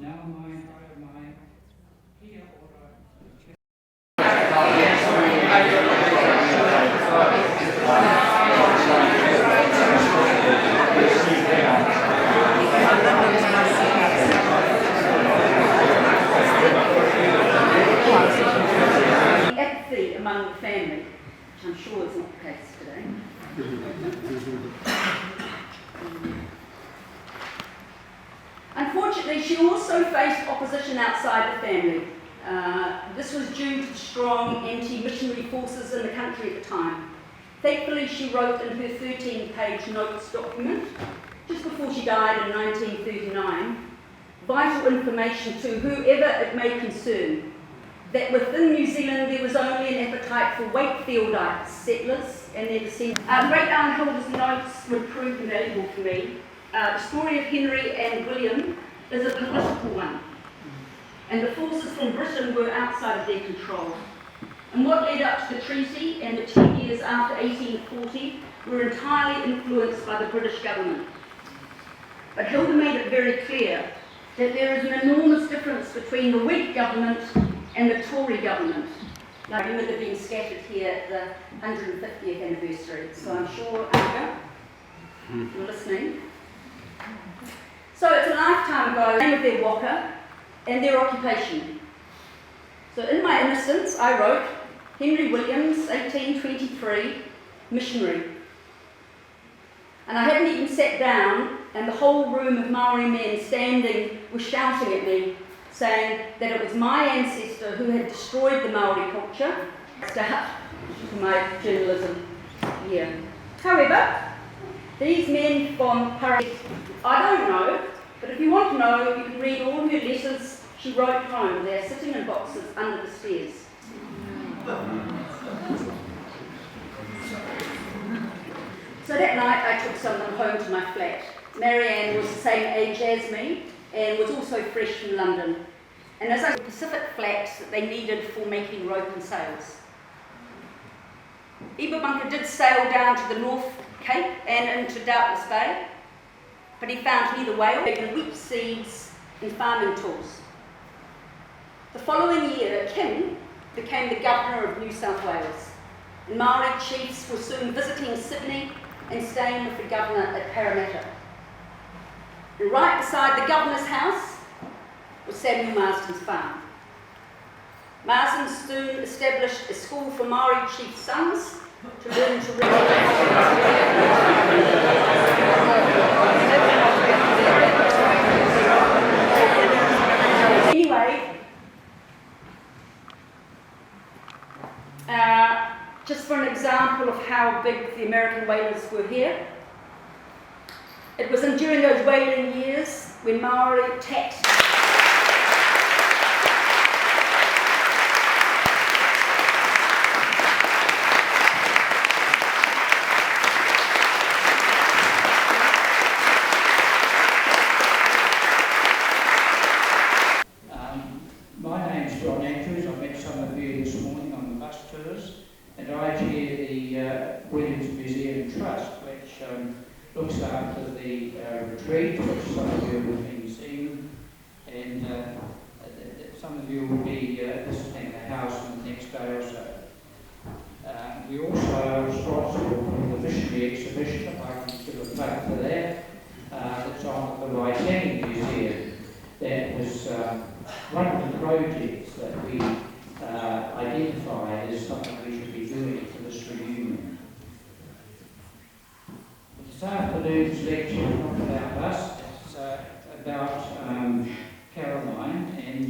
Now my here order. Apathy among the family, which I'm sure is not the case today. Unfortunately, she also faced opposition outside the family. This was due to the strong anti-missionary forces in the country at the time. Thankfully, she wrote in her 13-page notes document, just before she died in 1939, vital information to whoever it may concern, that within New Zealand there was only an appetite for Wakefieldites settlers and their descendants. Great Aunt Hilda's notes would prove invaluable for me. The story of Henry and William is a political one, and the forces from Britain were outside of their control. And what led up to the treaty and the 10 years after 1840 were entirely influenced by the British government. But Hilda made it very clear that there is an enormous difference between the Whig government and the Tory government. I remember they're being scattered here at the 150th anniversary, so I'm sure, Anna, you're listening. So it's a lifetime ago, the name of their waka and their occupation. So in my innocence, I wrote Henry Williams, 1823, missionary. And I hadn't even sat down, and the whole room of Maori men standing were shouting at me, saying that it was my ancestor who had destroyed the Maori culture. Start to my journalism here. However, these men from Paris, I don't know, but if you want to know, you can read all her letters she wrote home. They're sitting in boxes under the stairs. So that night I took someone home to my flat. Marianne was the same age as me and was also fresh from London. And as I said, Pacific flats that they needed for making rope and sails. Ibabunka did sail down to the North Cape and into Doubtless Bay, but he found neither whale nor wheat seeds and farming tools. The following year, Kim became the governor of New South Wales, and Maori chiefs were soon visiting Sydney and staying with the governor at Parramatta. And right beside the governor's house was Samuel Marsden's farm. Marsden soon established a school for Maori chief sons to learn to read. Anyway, just for an example of how big the American whalers were here, it was during those whaling years when Maori taxed. And I chair the Williams Museum Trust, which looks after the retreat, which some of you will be seeing, and some of you will be visiting the house in the next day or so. We also are responsible for the missionary exhibition, if I can give a plug for that, that's on at the Waitani Museum. That was one of the projects that we identified as something we should be doing for this reunion. This afternoon's lecture is not about us, it's about Caroline, and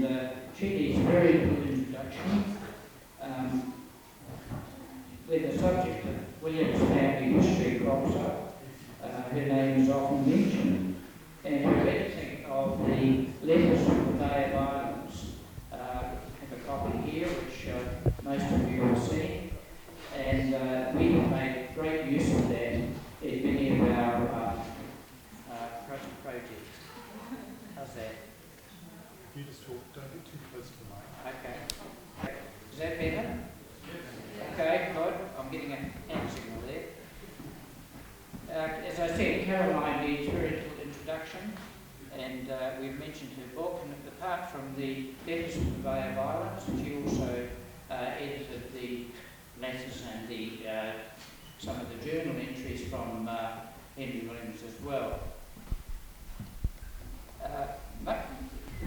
she needs a very good introduction. When the subject of Williams family history crops up, her name is often mentioned, and her editing of the letters from the Bay of Islands. I have a copy here, which most of you will see, and we have made great use of that in many of our present projects. How's that? You just talk, don't get too close to the mic. Okay. Is that better? Okay, good. I'm getting a hand signal there. As I said, Caroline needs very little introduction. and we've mentioned her book, and apart from the letters from the Bay of Islands, she also edited the letters and the some of the journal entries from Henry Williams as well.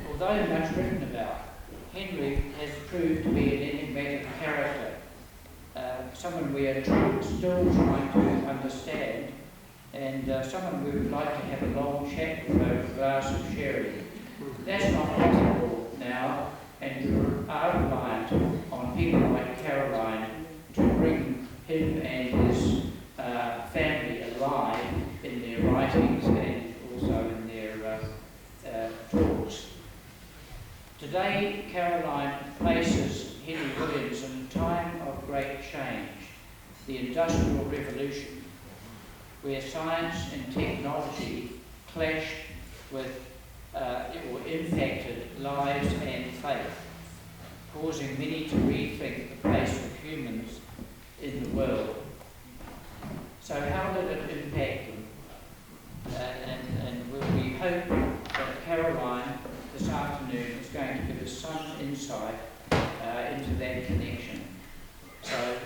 Although much written about, Henry has proved to be an enigmatic character, someone we are still trying to understand, and someone we would like to have a long chat with over a glass of sherry. That's not possible now, and we are reliant on people like Caroline to bring him and his family alive in their writings and also in their talks. Today, Caroline places Henry Williams in a time of great change, the Industrial Revolution, where science and technology clashed with or impacted lives and faith, causing many to rethink the place of humans in the world. So how did it impact them? And we hope that Caroline this afternoon is going to give us some insight into that connection. So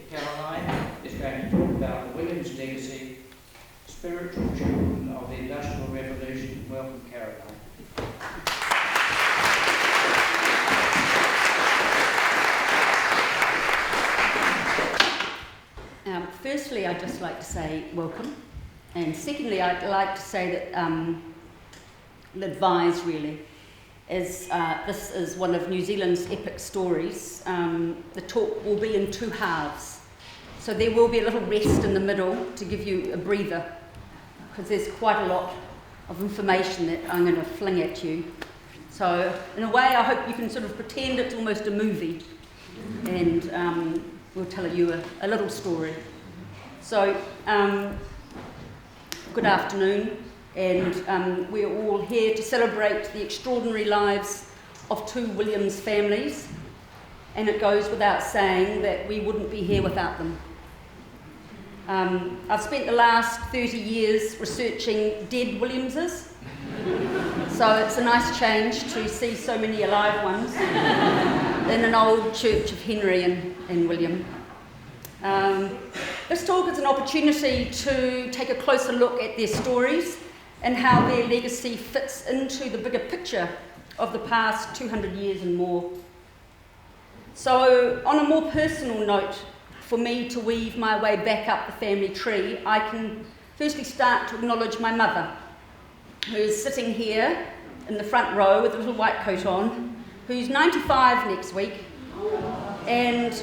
Caroline is going to talk about the Williams legacy, spiritual children of the Industrial Revolution. Welcome, Caroline. Firstly, I'd just like to say welcome, and secondly, I'd like to say that advise really, as this is one of New Zealand's epic stories. The talk will be in two halves, so there will be a little rest in the middle to give you a breather, because there's quite a lot of information that I'm going to fling at you. So in a way, I hope you can sort of pretend it's almost a movie, and we'll tell you a little story. So good afternoon, and we're all here to celebrate the extraordinary lives of two Williams families, and it goes without saying that we wouldn't be here without them. I've spent the last 30 years researching dead Williamses, so it's a nice change to see so many alive ones in an old church of Henry and William. This talk is an opportunity to take a closer look at their stories and how their legacy fits into the bigger picture of the past 200 years and more. So, on a more personal note, for me to weave my way back up the family tree, I can firstly start to acknowledge my mother, who's sitting here in the front row with a little white coat on, who's 95 next week, and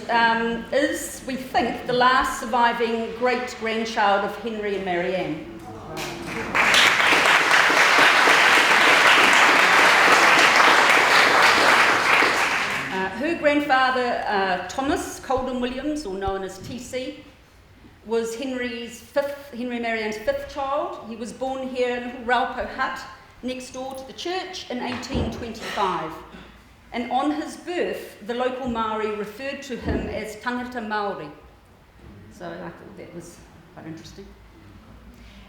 is, we think, the last surviving great-grandchild of Henry and Marianne. Her grandfather, Thomas Colden Williams, or known as TC, was Henry and Marianne's fifth child. He was born here in a little Raupo hut next door to the church in 1825. And on his birth, the local Maori referred to him as tangata Māori. So I thought that was quite interesting.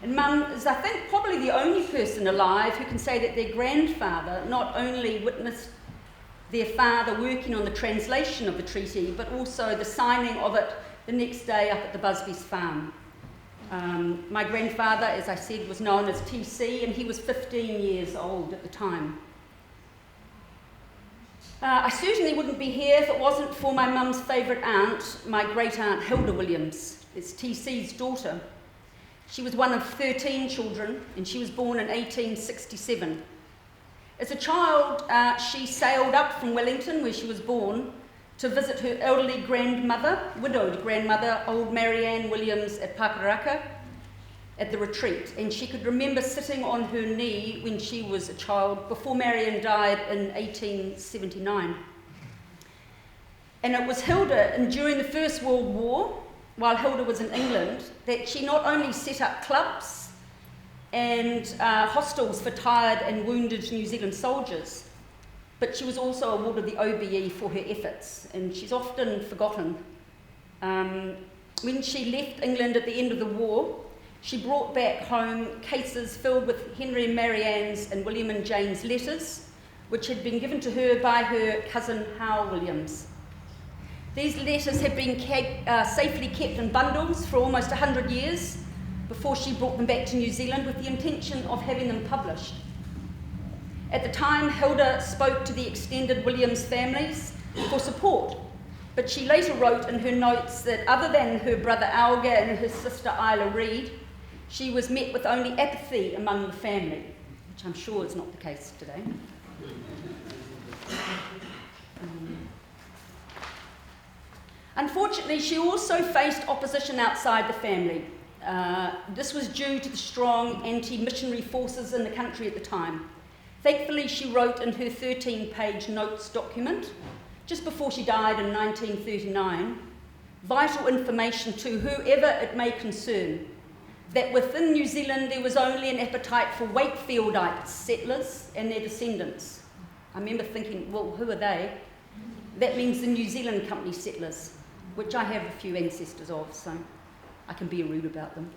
And Mum is, I think, probably the only person alive who can say that their grandfather not only witnessed their father working on the translation of the treaty, but also the signing of it the next day up at the Busby's farm. My grandfather, as I said, was known as TC, and he was 15 years old at the time. I certainly wouldn't be here if it wasn't for my mum's favourite aunt, my great-aunt Hilda Williams. It's TC's daughter. She was one of 13 children, and she was born in 1867. As a child, she sailed up from Wellington, where she was born, to visit her elderly grandmother, widowed grandmother, old Marianne Williams at Pakaraka, at the retreat. And she could remember sitting on her knee when she was a child, before Marianne died in 1879. And it was Hilda, and during the First World War, while Hilda was in England, that she not only set up clubs and hostels for tired and wounded New Zealand soldiers, but she was also awarded the OBE for her efforts, and she's often forgotten. When she left England at the end of the war, she brought back home cases filled with Henry and Marianne's and William and Jane's letters, which had been given to her by her cousin Hal Williams. These letters had been safely kept in bundles for almost 100 years before she brought them back to New Zealand with the intention of having them published. At the time, Hilda spoke to the extended Williams families for support, but she later wrote in her notes that other than her brother Alga and her sister Isla Reid, she was met with only apathy among the family, which I'm sure is not the case today. Unfortunately, she also faced opposition outside the family. This was due to the strong anti-missionary forces in the country at the time. Thankfully, she wrote in her 13-page notes document, just before she died in 1939, vital information to whoever it may concern, that within New Zealand there was only an appetite for Wakefieldite settlers and their descendants. I remember thinking, well, who are they? That means the New Zealand Company settlers, which I have a few ancestors of, so I can be rude about them.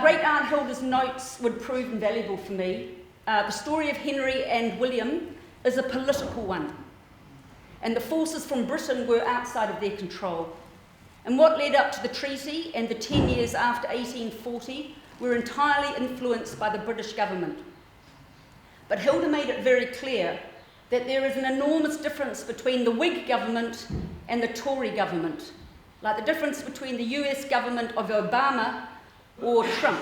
Great Aunt Hilda's notes would prove invaluable for me. The story of Henry and William is a political one, and the forces from Britain were outside of their control. And what led up to the treaty and the 10 years after 1840 were entirely influenced by the British government. But Hilda made it very clear that there is an enormous difference between the Whig government and the Tory government, like the difference between the US government of Obama or Trump.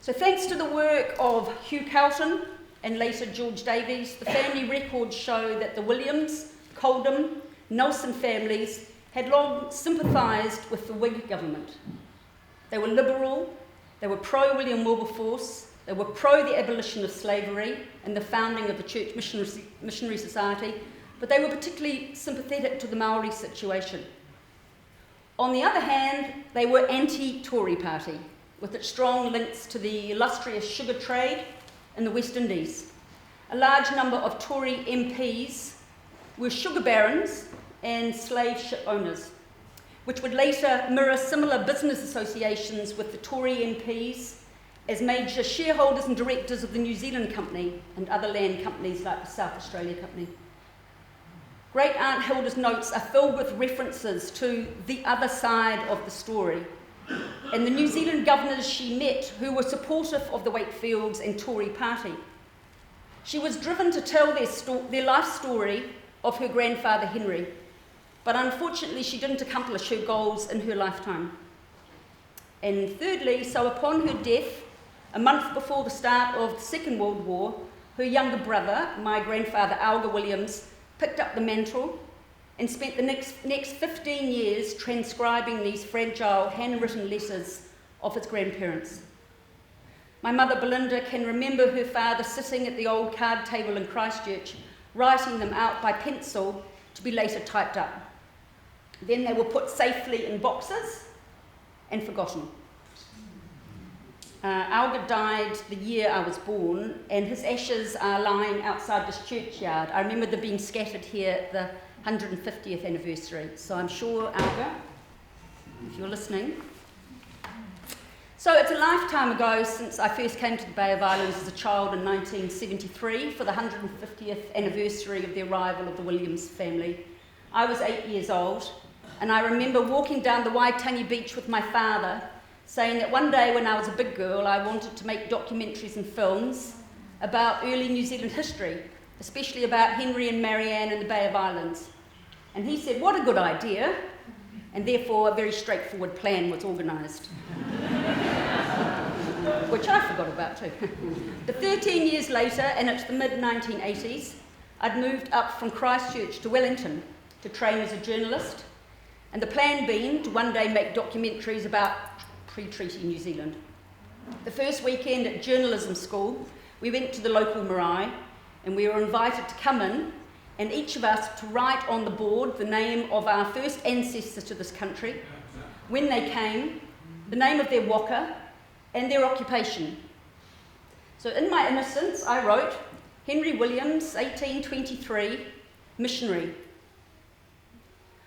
So thanks to the work of Hugh Carlton and later George Davies, the family records show that the Williams, Coldham, Nelson families had long sympathised with the Whig government. They were liberal, they were pro-William Wilberforce, they were pro the abolition of slavery and the founding of the Church Missionary Society, but they were particularly sympathetic to the Maori situation. On the other hand, they were anti-Tory party, with its strong links to the illustrious sugar trade in the West Indies. A large number of Tory MPs were sugar barons and slave ship owners, which would later mirror similar business associations with the Tory MPs as major shareholders and directors of the New Zealand Company and other land companies like the South Australia Company. Great Aunt Hilda's notes are filled with references to the other side of the story and the New Zealand governors she met who were supportive of the Wakefields and Tory party. She was driven to tell their life story of her grandfather Henry, but unfortunately she didn't accomplish her goals in her lifetime. And thirdly, so upon her death, a month before the start of the Second World War, her younger brother, my grandfather Alga Williams, picked up the mantle and spent the next 15 years transcribing these fragile handwritten letters of his grandparents. My mother Belinda can remember her father sitting at the old card table in Christchurch, writing them out by pencil to be later typed up. Then they were put safely in boxes and forgotten. Alga died the year I was born, and his ashes are lying outside this churchyard. I remember them being scattered here at the 150th anniversary. So I'm sure, Alga, if you're listening. So it's a lifetime ago since I first came to the Bay of Islands as a child in 1973 for the 150th anniversary of the arrival of the Williams family. I was 8 years old, and I remember walking down the Waitangi beach with my father, saying that one day when I was a big girl, I wanted to make documentaries and films about early New Zealand history, especially about Henry and Marianne and the Bay of Islands. And he said, what a good idea, and therefore a very straightforward plan was organised. Which I forgot about too. But 13 years later, and it's the mid-1980s, I'd moved up from Christchurch to Wellington to train as a journalist, and the plan being to one day make documentaries about pre-treaty New Zealand. The first weekend at journalism school, we went to the local marae, and we were invited to come in, and each of us to write on the board the name of our first ancestors to this country, when they came, the name of their waka, and their occupation. So in my innocence, I wrote, Henry Williams, 1823, missionary.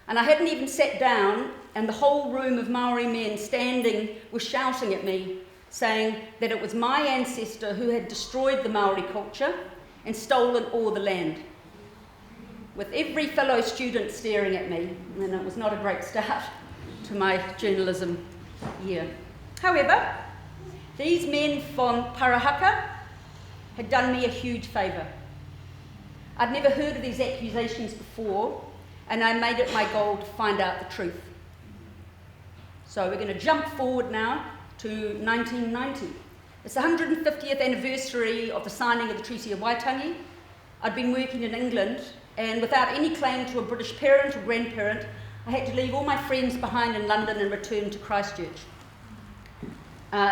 And I hadn't even sat down and the whole room of Maori men standing were shouting at me, saying that it was my ancestor who had destroyed the Maori culture and stolen all the land. With every fellow student staring at me, and it was not a great start to my journalism year. However, these men from Parahaka had done me a huge favour. I'd never heard of these accusations before, and I made it my goal to find out the truth. So we're going to jump forward now to 1990. It's the 150th anniversary of the signing of the Treaty of Waitangi. I'd been working in England, and without any claim to a British parent or grandparent, I had to leave all my friends behind in London and return to Christchurch.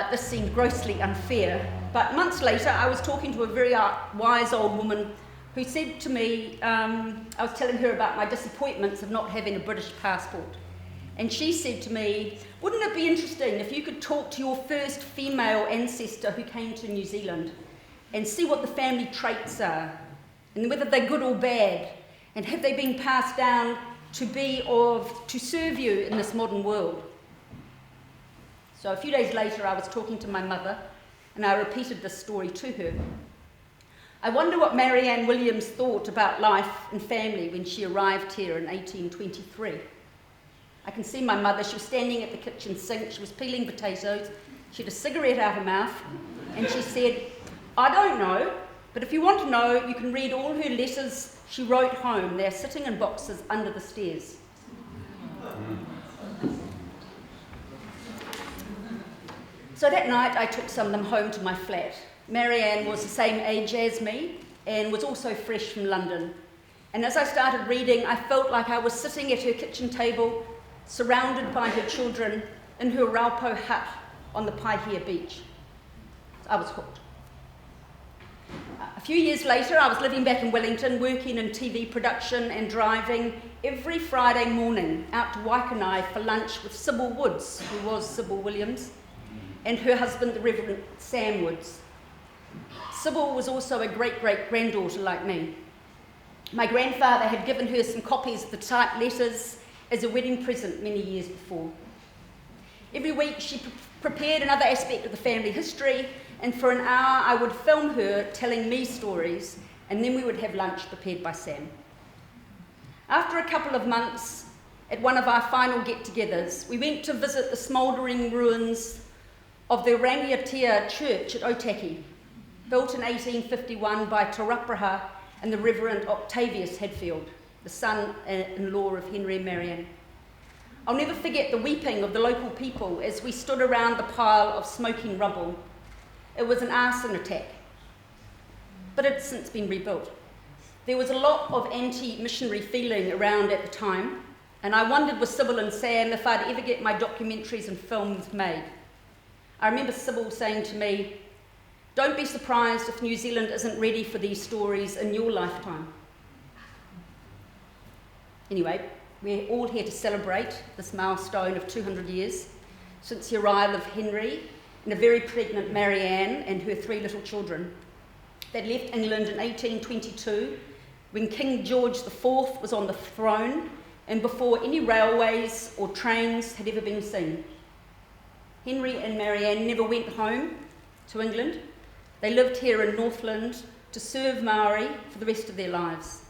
This seemed grossly unfair, but months later I was talking to a very wise old woman who said to me, I was telling her about my disappointments of not having a British passport. And she said to me, wouldn't it be interesting if you could talk to your first female ancestor who came to New Zealand and see what the family traits are, and whether they're good or bad, and have they been passed down to serve you in this modern world? So a few days later I was talking to my mother, and I repeated this story to her. I wonder what Marianne Williams thought about life and family when she arrived here in 1823. I can see my mother. She was standing at the kitchen sink. She was peeling potatoes. She had a cigarette out her mouth, and she said, I don't know, but if you want to know, you can read all her letters she wrote home. They're sitting in boxes under the stairs. So that night I took some of them home to my flat. Marianne was the same age as me and was also fresh from London. And as I started reading, I felt like I was sitting at her kitchen table, surrounded by her children in her Raupo hut on the Paihia beach. I was hooked. A few years later, I was living back in Wellington, working in TV production and driving every Friday morning out to Waikanai for lunch with Sybil Woods, who was Sybil Williams, and her husband, the Reverend Sam Woods. Sybil was also a great-great-granddaughter like me. My grandfather had given her some copies of the typed letters as a wedding present many years before. Every week she prepared another aspect of the family history, and for an hour I would film her telling me stories, and then we would have lunch prepared by Sam. After a couple of months, at one of our final get-togethers, we went to visit the smouldering ruins of the Rangiatea Church at Otaki, built in 1851 by Tarapraha and the Reverend Octavius Hadfield, the son-in-law of Henry and Marianne. I'll never forget the weeping of the local people as we stood around the pile of smoking rubble. It was an arson attack, but it's since been rebuilt. There was a lot of anti-missionary feeling around at the time, and I wondered with Sybil and Sam if I'd ever get my documentaries and films made. I remember Sybil saying to me, don't be surprised if New Zealand isn't ready for these stories in your lifetime. Anyway, we're all here to celebrate this milestone of 200 years since the arrival of Henry and a very pregnant Marianne and her 3 little children. They left England in 1822 when King George IV was on the throne and before any railways or trains had ever been seen. Henry and Marianne never went home to England. They lived here in Northland to serve Maori for the rest of their lives.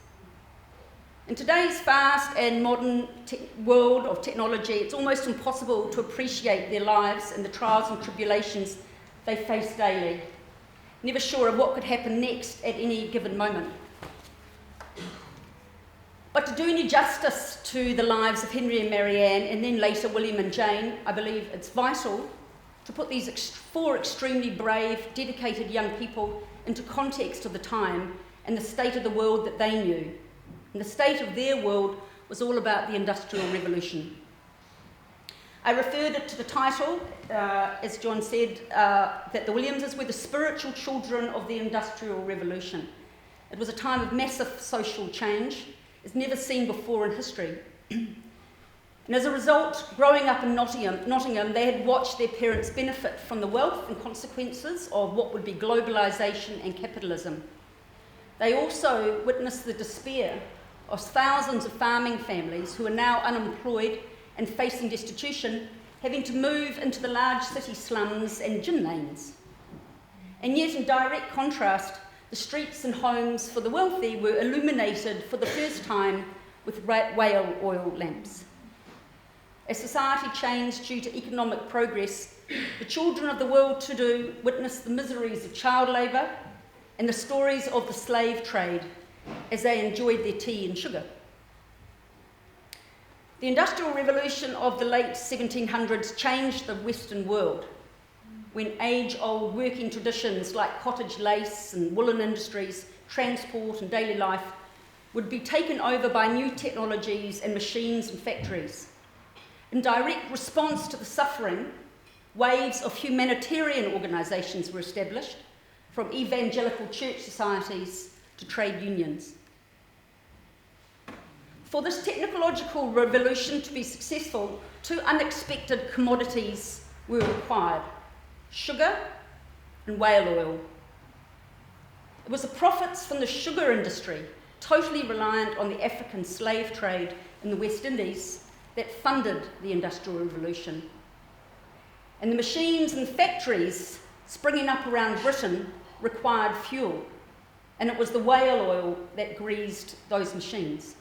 In today's fast and modern world of technology, it's almost impossible to appreciate their lives and the trials and tribulations they face daily, never sure of what could happen next at any given moment. But to do any justice to the lives of Henry and Marianne, and then later William and Jane, I believe it's vital to put these 4 extremely brave, dedicated young people into context of the time and the state of the world that they knew. And the state of their world was all about the Industrial Revolution. I referred it to the title, as John said, that the Williamses were the spiritual children of the Industrial Revolution. It was a time of massive social change, as never seen before in history. And as a result, growing up in Nottingham, they had watched their parents benefit from the wealth and consequences of what would be globalisation and capitalism. They also witnessed the despair of thousands of farming families who are now unemployed and facing destitution, having to move into the large city slums and gin lanes. And yet, in direct contrast, the streets and homes for the wealthy were illuminated for the first time with whale oil lamps. As society changed due to economic progress, the children of the well-to-do witnessed the miseries of child labour and the stories of the slave trade as they enjoyed their tea and sugar. The Industrial Revolution of the late 1700s changed the Western world, when age-old working traditions like cottage lace and woolen industries, transport and daily life would be taken over by new technologies and machines and factories. In direct response to the suffering, waves of humanitarian organisations were established, from evangelical church societies to trade unions. For this technological revolution to be successful, two unexpected commodities were required: sugar and whale oil. It was the profits from the sugar industry, totally reliant on the African slave trade in the West Indies, that funded the Industrial Revolution. And the machines and factories springing up around Britain required fuel, and it was the whale oil that greased those machines.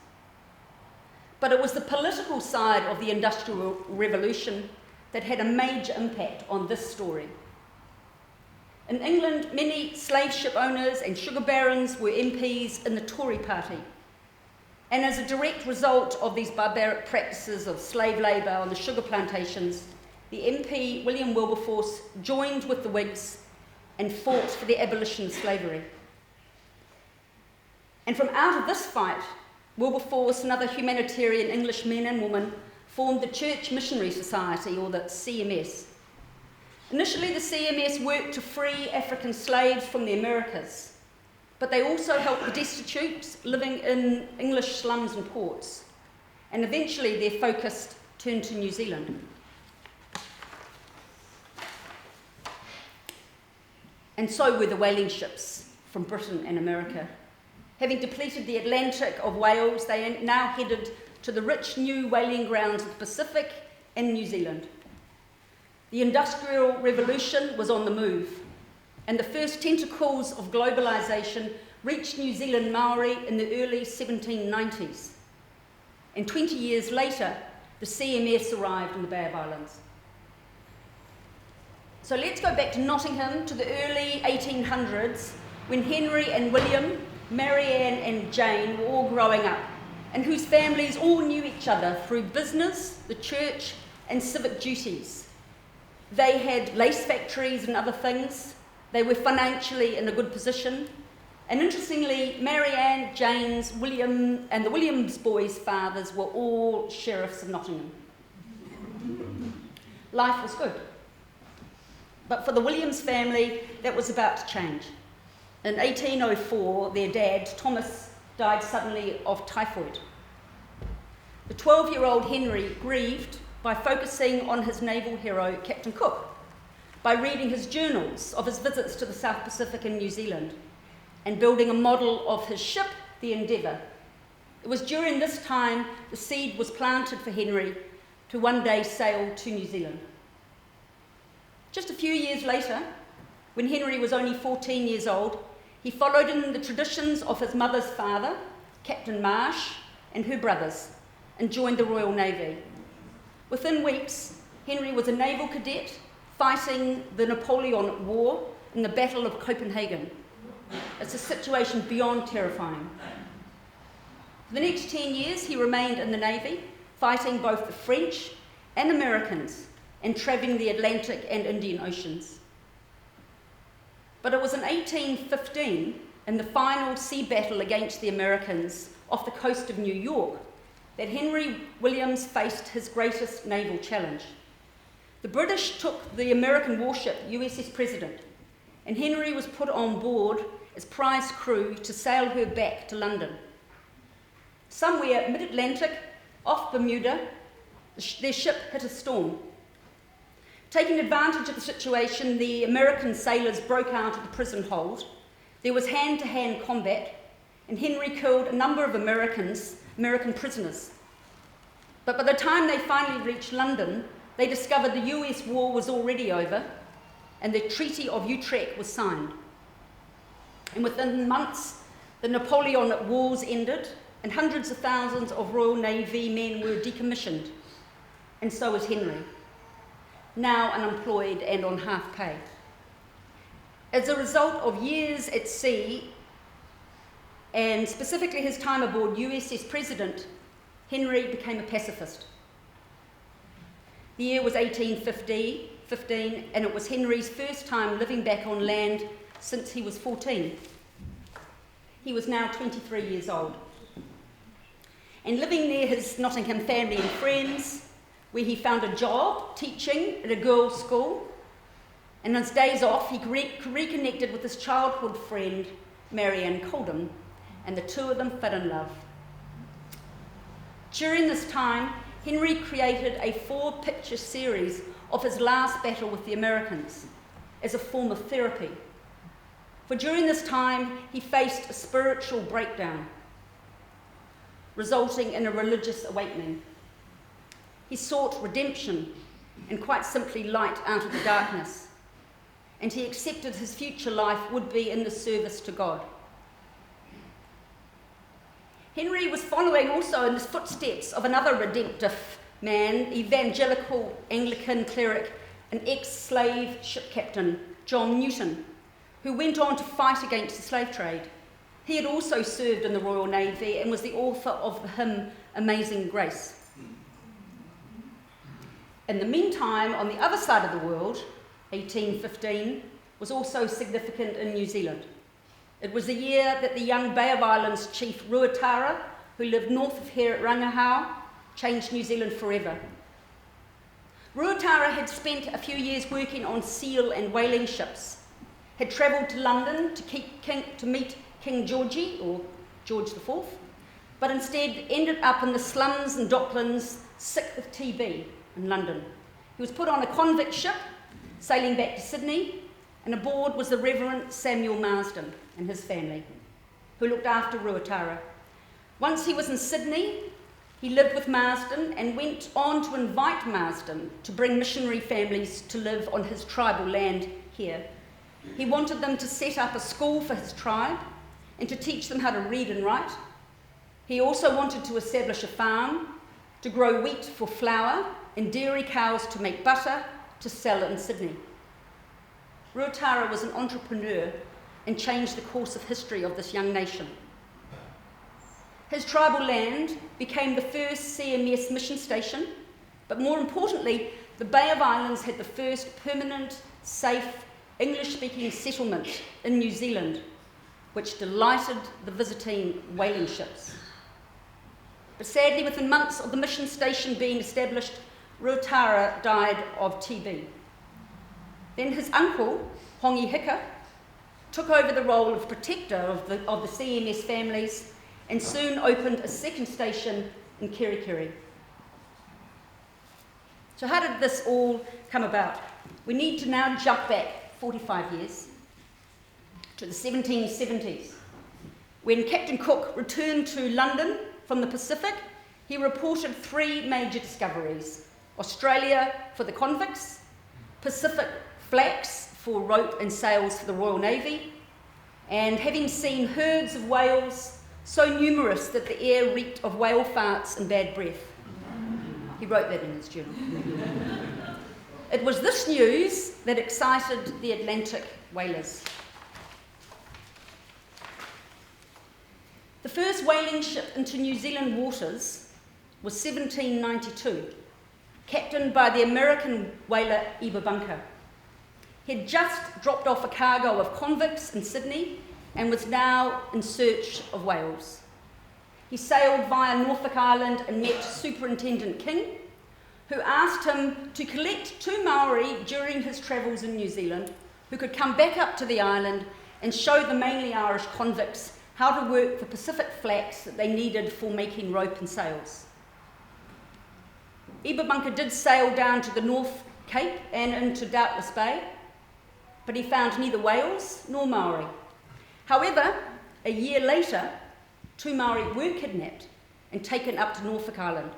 But it was the political side of the Industrial Revolution that had a major impact on this story. In England, many slave ship owners and sugar barons were MPs in the Tory party. And as a direct result of these barbaric practices of slave labour on the sugar plantations, the MP William Wilberforce joined with the Whigs and fought for the abolition of slavery. And from out of this fight, Wilberforce and other humanitarian English men and women formed the Church Missionary Society, or the CMS. Initially, the CMS worked to free African slaves from the Americas, but they also helped the destitute living in English slums and ports, and eventually their focus turned to New Zealand. And so were the whaling ships from Britain and America. Having depleted the Atlantic of whales, they now headed to the rich new whaling grounds of the Pacific and New Zealand. The Industrial Revolution was on the move, and the first tentacles of globalisation reached New Zealand Maori in the early 1790s. And 20 years later, the CMS arrived in the Bay of Islands. So let's go back to Nottingham to the early 1800s, when Henry and William, Marianne and Jane were all growing up, and whose families all knew each other through business, the church, and civic duties. They had lace factories and other things. They were financially in a good position. And interestingly, Marianne, Jane's, William, and the Williams boys' fathers were all sheriffs of Nottingham. Life was good. But for the Williams family, that was about to change. In 1804, their dad, Thomas, died suddenly of typhoid. The 12-year-old Henry grieved by focusing on his naval hero, Captain Cook, by reading his journals of his visits to the South Pacific and New Zealand, and building a model of his ship, the Endeavour. It was during this time the seed was planted for Henry to one day sail to New Zealand. Just a few years later, when Henry was only 14 years old, he followed in the traditions of his mother's father, Captain Marsh, and her brothers, and joined the Royal Navy. Within weeks, Henry was a naval cadet fighting the Napoleonic War in the Battle of Copenhagen. It's a situation beyond terrifying. For the next 10 years, he remained in the Navy, fighting both the French and Americans and travelling the Atlantic and Indian Oceans. But it was in 1815, in the final sea battle against the Americans off the coast of New York, that Henry Williams faced his greatest naval challenge. The British took the American warship USS President, and Henry was put on board as prize crew to sail her back to London. Somewhere mid-Atlantic, off Bermuda, their ship hit a storm. Taking advantage of the situation, the American sailors broke out of the prison hold. There was hand-to-hand combat, and Henry killed a number of American prisoners. But by the time they finally reached London, they discovered the US war was already over and the Treaty of Utrecht was signed. And within months, the Napoleonic Wars ended and hundreds of thousands of Royal Navy men were decommissioned, and so was Henry, now unemployed and on half pay. As a result of years at sea, and specifically his time aboard USS President, Henry became a pacifist. The year was 1815, and it was Henry's first time living back on land since he was 14. He was now 23 years old. And living near his Nottingham family and friends, where he found a job teaching at a girls' school, and on his days off, he reconnected with his childhood friend, Marianne Williams, and the two of them fell in love. During this time, Henry created a 4-picture series of his last battle with the Americans as a form of therapy. For during this time, he faced a spiritual breakdown, resulting in a religious awakening. He sought redemption and quite simply light out of the darkness, and he accepted his future life would be in the service to God. Henry was following also in the footsteps of another redemptive man, evangelical Anglican cleric and ex-slave ship captain, John Newton, who went on to fight against the slave trade. He had also served in the Royal Navy and was the author of the hymn Amazing Grace. In the meantime, on the other side of the world, 1815 was also significant in New Zealand. It was the year that the young Bay of Islands chief Ruatara, who lived north of here at Rangahau, changed New Zealand forever. Ruatara had spent a few years working on seal and whaling ships, had travelled to London to meet King Georgie, or George IV, but instead ended up in the slums and docklands, sick with TB in London. He was put on a convict ship, sailing back to Sydney, and aboard was the Reverend Samuel Marsden and his family, who looked after Ruatara. Once he was in Sydney, he lived with Marsden and went on to invite Marsden to bring missionary families to live on his tribal land here. He wanted them to set up a school for his tribe and to teach them how to read and write. He also wanted to establish a farm, to grow wheat for flour and dairy cows to make butter to sell in Sydney. Ruatara was an entrepreneur and changed the course of history of this young nation. His tribal land became the first CMS mission station, but more importantly, the Bay of Islands had the first permanent, safe, English-speaking settlement in New Zealand, which delighted the visiting whaling ships. But sadly, within months of the mission station being established, Ruatara died of TB. Then his uncle, Hongi Hika, took over the role of protector of the CMS families and soon opened a second station in Kerikeri. So how did this all come about? We need to now jump back 45 years to the 1770s. When Captain Cook returned to London from the Pacific, he reported 3 major discoveries: Australia for the convicts, Pacific flax for rope and sails for the Royal Navy, and having seen herds of whales so numerous that the air reeked of whale farts and bad breath. He wrote that in his journal. It was this news that excited the Atlantic whalers. The first whaling ship into New Zealand waters was 1792, captained by the American whaler Ibabunka. He had just dropped off a cargo of convicts in Sydney and was now in search of whales. He sailed via Norfolk Island and met Superintendent King, who asked him to collect 2 Maori during his travels in New Zealand, who could come back up to the island and show the mainly Irish convicts how to work the Pacific flax that they needed for making rope and sails. Ibabunka did sail down to the North Cape and into Doubtless Bay, but he found neither whales nor Maori. However, a year later, 2 Maori were kidnapped and taken up to Norfolk Island.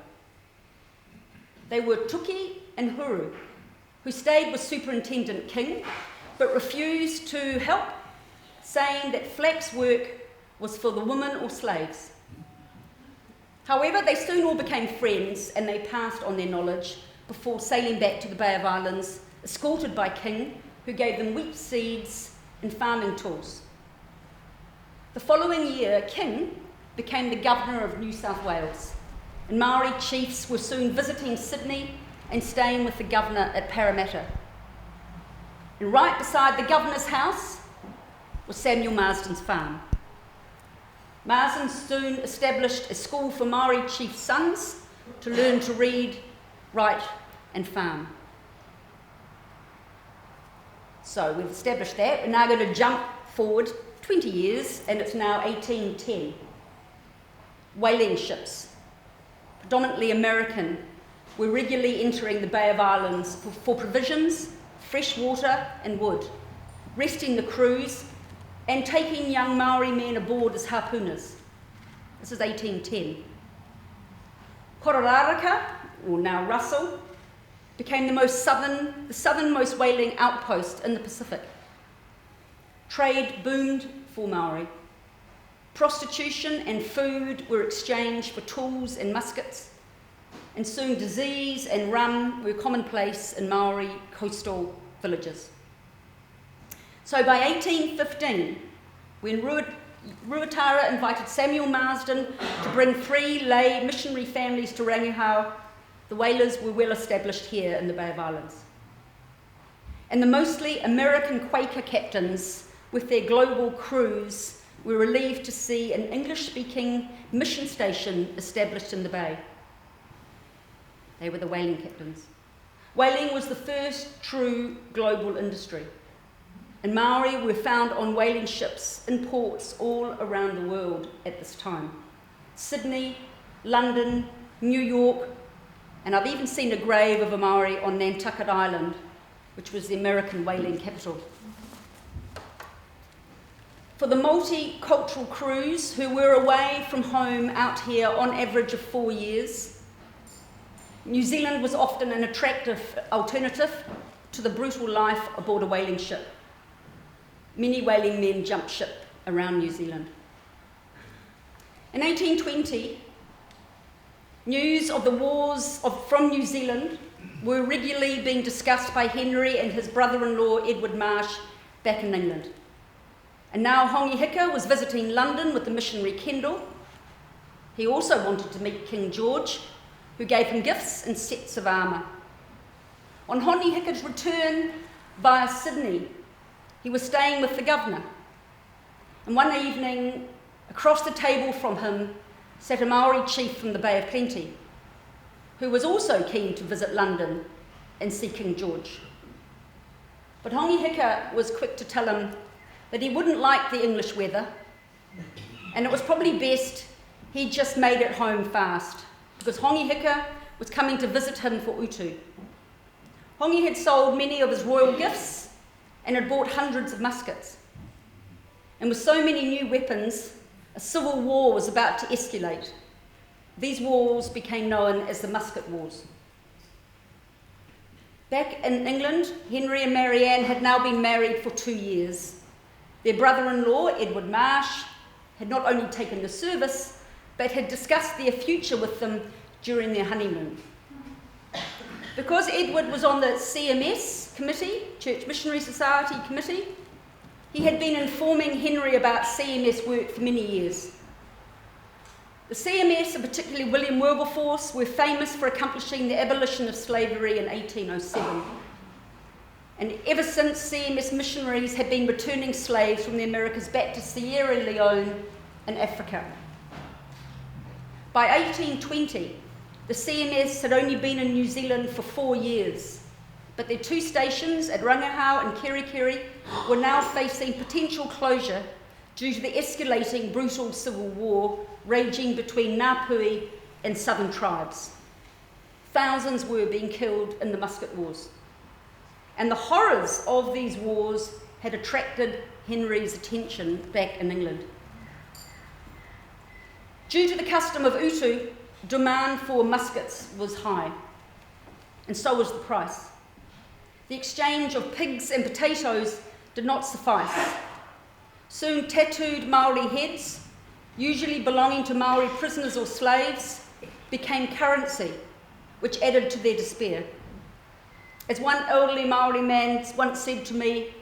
They were Tuki and Huru, who stayed with Superintendent King, but refused to help, saying that flax work was for the women or slaves. However, they soon all became friends and they passed on their knowledge before sailing back to the Bay of Islands, escorted by King, who gave them wheat seeds and farming tools. The following year, King became the Governor of New South Wales, and Maori chiefs were soon visiting Sydney and staying with the Governor at Parramatta. And right beside the Governor's house was Samuel Marsden's farm. Marsden soon established a school for Maori chief sons to learn to read, write and farm. So we've established that. We're now going to jump forward 20 years and it's now 1810. Whaling ships, predominantly American, were regularly entering the Bay of Islands for provisions, fresh water and wood, resting the crews and taking young Maori men aboard as harpooners. This is 1810. Kororaraka, or now Russell, became the southernmost whaling outpost in the Pacific. Trade boomed for Maori. Prostitution and food were exchanged for tools and muskets, and soon disease and rum were commonplace in Maori coastal villages. So by 1815, when Ruatara invited Samuel Marsden to bring 3 lay missionary families to Rangihao, the whalers were well established here in the Bay of Islands. And the mostly American Quaker captains with their global crews were relieved to see an English-speaking mission station established in the Bay. They were the whaling captains. Whaling was the first true global industry, and Maori were found on whaling ships in ports all around the world at this time. Sydney, London, New York, and I've even seen a grave of a Maori on Nantucket Island, which was the American whaling capital. For the multicultural crews who were away from home out here on average of 4 years, New Zealand was often an attractive alternative to the brutal life aboard a whaling ship. Many whaling men jumped ship around New Zealand. In 1820, news of the wars from New Zealand were regularly being discussed by Henry and his brother-in-law Edward Marsh back in England. And now Hongi Hika was visiting London with the missionary Kendall. He also wanted to meet King George, who gave him gifts and sets of armour. On Hongi Hika's return via Sydney, he was staying with the governor. And one evening, across the table from him, sat a Maori chief from the Bay of Plenty, who was also keen to visit London and see King George. But Hongi Hika was quick to tell him that he wouldn't like the English weather, and it was probably best he just made it home fast, because Hongi Hika was coming to visit him for utu. Hongi had sold many of his royal gifts and had bought hundreds of muskets. And with so many new weapons, a civil war was about to escalate. These wars became known as the Musket Wars. Back in England, Henry and Marianne had now been married for 2 years. Their brother-in-law, Edward Marsh, had not only taken the service, but had discussed their future with them during their honeymoon. Because Edward was on the CMS committee, Church Missionary Society committee, he had been informing Henry about CMS work for many years. The CMS, and particularly William Wilberforce, were famous for accomplishing the abolition of slavery in 1807. And ever since, CMS missionaries had been returning slaves from the Americas back to Sierra Leone and Africa. By 1820, the CMS had only been in New Zealand for 4 years, but their 2 stations at Rangihao and Kerikeri were now facing potential closure due to the escalating brutal civil war raging between Ngāpuhi and southern tribes. Thousands were being killed in the Musket Wars. And the horrors of these wars had attracted Henry's attention back in England. Due to the custom of utu, demand for muskets was high. and so was the price. The exchange of pigs and potatoes did not suffice. Soon tattooed Maori heads, usually belonging to Maori prisoners or slaves, became currency, which added to their despair. As one elderly Maori man once said to me,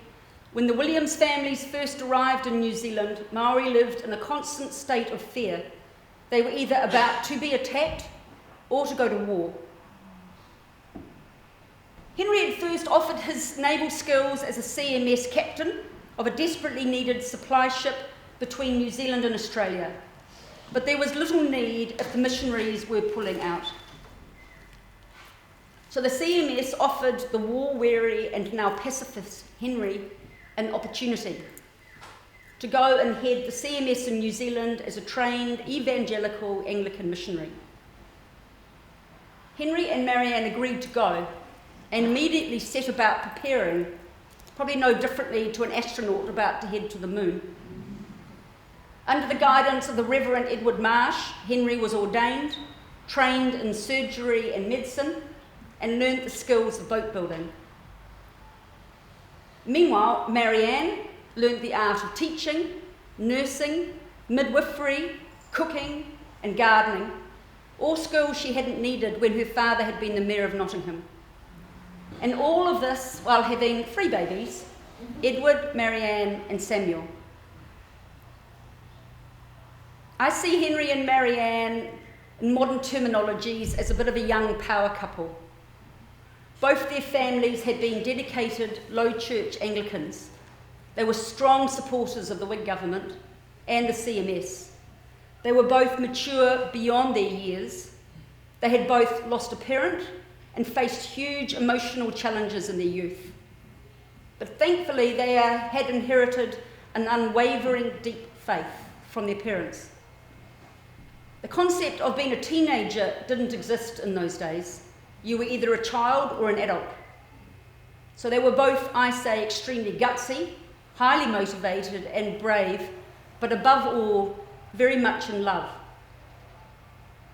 when the Williams families first arrived in New Zealand, Maori lived in a constant state of fear. They were either about to be attacked or to go to war. Henry had first offered his naval skills as a CMS captain of a desperately needed supply ship between New Zealand and Australia, but there was little need if the missionaries were pulling out. So the CMS offered the war-weary and now pacifist Henry an opportunity to go and head the CMS in New Zealand as a trained evangelical Anglican missionary. Henry and Marianne agreed to go and immediately set about preparing, probably no differently to an astronaut about to head to the moon. Under the guidance of the Reverend Edward Marsh, Henry was ordained, trained in surgery and medicine, and learnt the skills of boat building. Meanwhile, Marianne learnt the art of teaching, nursing, midwifery, cooking, and gardening, all skills she hadn't needed when her father had been the Mayor of Nottingham. And all of this while having 3 babies, Edward, Marianne, and Samuel. I see Henry and Marianne in modern terminologies as a bit of a young power couple. Both their families had been dedicated low church Anglicans. They were strong supporters of the Whig government and the CMS. They were both mature beyond their years. They had both lost a parent and faced huge emotional challenges in their youth. But thankfully, they had inherited an unwavering deep faith from their parents. The concept of being a teenager didn't exist in those days. You were either a child or an adult. So they were both, I say, extremely gutsy, highly motivated and brave, but above all, very much in love.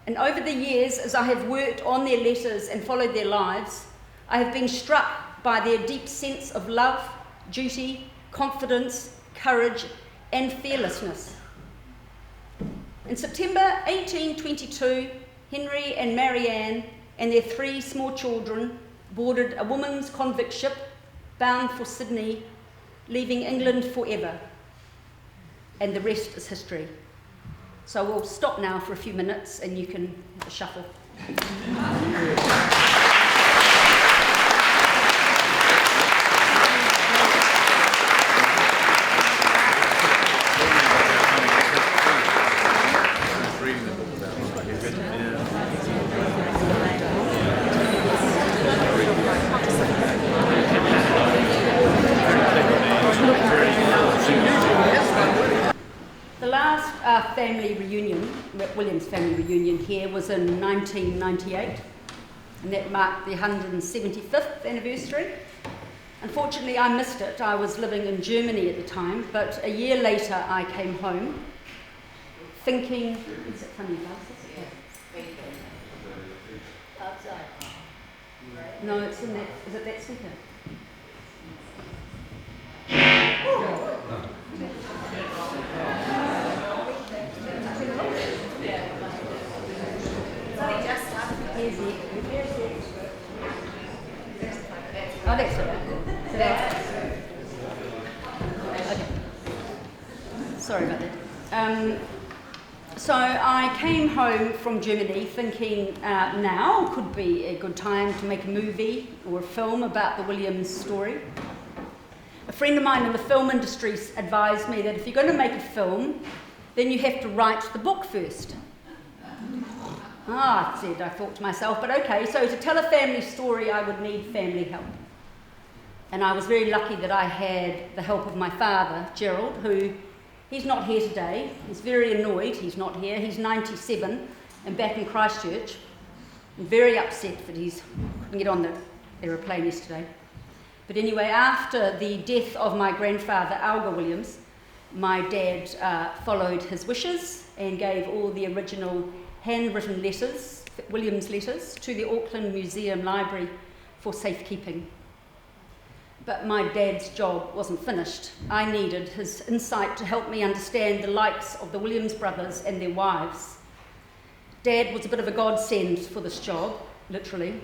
And over the years, as I have worked on their letters and followed their lives, I have been struck by their deep sense of love, duty, confidence, courage, and fearlessness. In September 1822, Henry and Marianne and their 3 small children boarded a women's convict ship bound for Sydney, leaving England forever. And the rest is history. So we'll stop now for a few minutes and you can have a shuffle. Family reunion, Williams family reunion here was in 1998, and that marked the 175th anniversary. Unfortunately, I missed it. I was living in Germany at the time, but a year later I came home thinking, is it funny glasses? No, it's in that, is it that speaker? Oh, that's it. Okay. Sorry about that. So I came home from Germany thinking now could be a good time to make a movie or a film about the Williams story. A friend of mine in the film industry advised me that if you're going to make a film, then you have to write the book first. I thought to myself, but okay, so to tell a family story, I would need family help. And I was very lucky that I had the help of my father, Gerald, who, he's not here today. He's very annoyed he's not here. He's 97 and back in Christchurch. And very upset that he couldn't get on the aeroplane yesterday. But anyway, after the death of my grandfather, Alga Williams, my dad followed his wishes and gave all the original handwritten letters, Williams letters to the Auckland Museum Library for safekeeping. But my dad's job wasn't finished. I needed his insight to help me understand the likes of the Williams brothers and their wives. Dad was a bit of a godsend for this job, literally.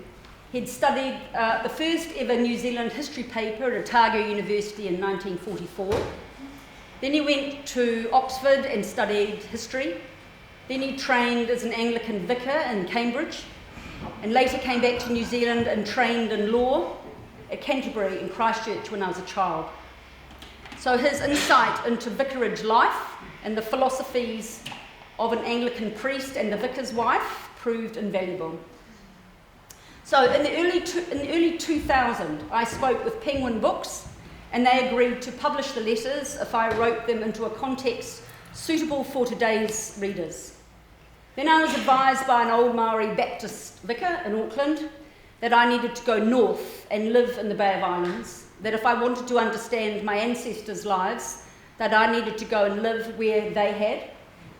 He'd studied the first ever New Zealand history paper at Otago University in 1944. Then he went to Oxford and studied history. Then he trained as an Anglican vicar in Cambridge, and later came back to New Zealand and trained in law at Canterbury in Christchurch when I was a child. So his insight into vicarage life and the philosophies of an Anglican priest and the vicar's wife proved invaluable. So in the early 2000, I spoke with Penguin Books, and they agreed to publish the letters if I wrote them into a context suitable for today's readers. Then I was advised by an old Maori Baptist vicar in Auckland that I needed to go north and live in the Bay of Islands, that if I wanted to understand my ancestors' lives, that I needed to go and live where they had,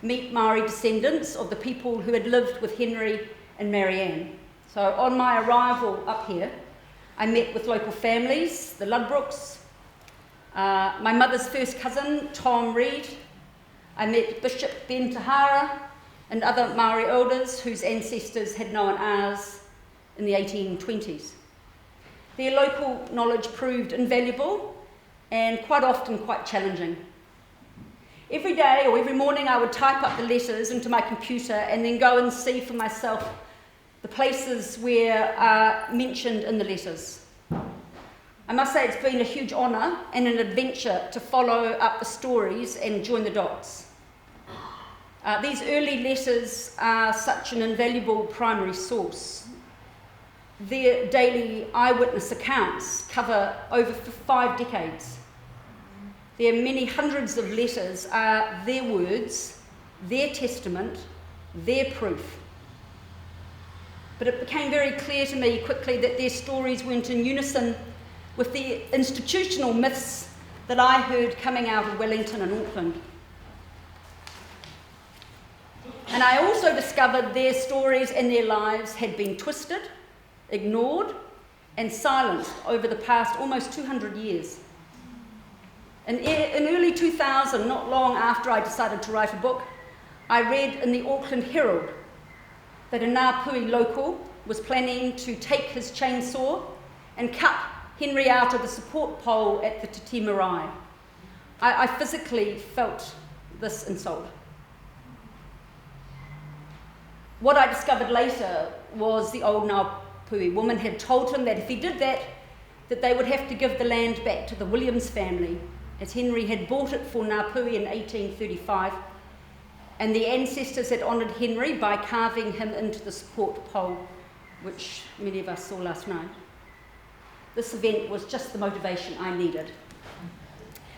meet Maori descendants of the people who had lived with Henry and Marianne. So on my arrival up here, I met with local families, the Ludbrooks, my mother's first cousin, Tom Reed. I met Bishop Ben Tahara and other Maori elders whose ancestors had known ours in the 1820s. Their local knowledge proved invaluable and quite often quite challenging. Every day or every morning I would type up the letters into my computer and then go and see for myself the places where mentioned in the letters. I must say it's been a huge honour and an adventure to follow up the stories and join the dots. These early letters are such an invaluable primary source. Their daily eyewitness accounts cover over 5 decades. Their many hundreds of letters are their words, their testament, their proof. But it became very clear to me quickly that their stories weren't in unison with the institutional myths that I heard coming out of Wellington and Auckland. And I also discovered their stories and their lives had been twisted, ignored, and silenced over the past almost 200 years. In early 2000, not long after I decided to write a book, I read in the Auckland Herald that a Ngāpuhi local was planning to take his chainsaw and cut Henry out of the support pole at the Te Marae. I physically felt this insult. What I discovered later was the old Ngāpuhi woman had told him that if he did that, that they would have to give the land back to the Williams family, as Henry had bought it for Ngāpuhi in 1835, and the ancestors had honoured Henry by carving him into the support pole, which many of us saw last night. This event was just the motivation I needed.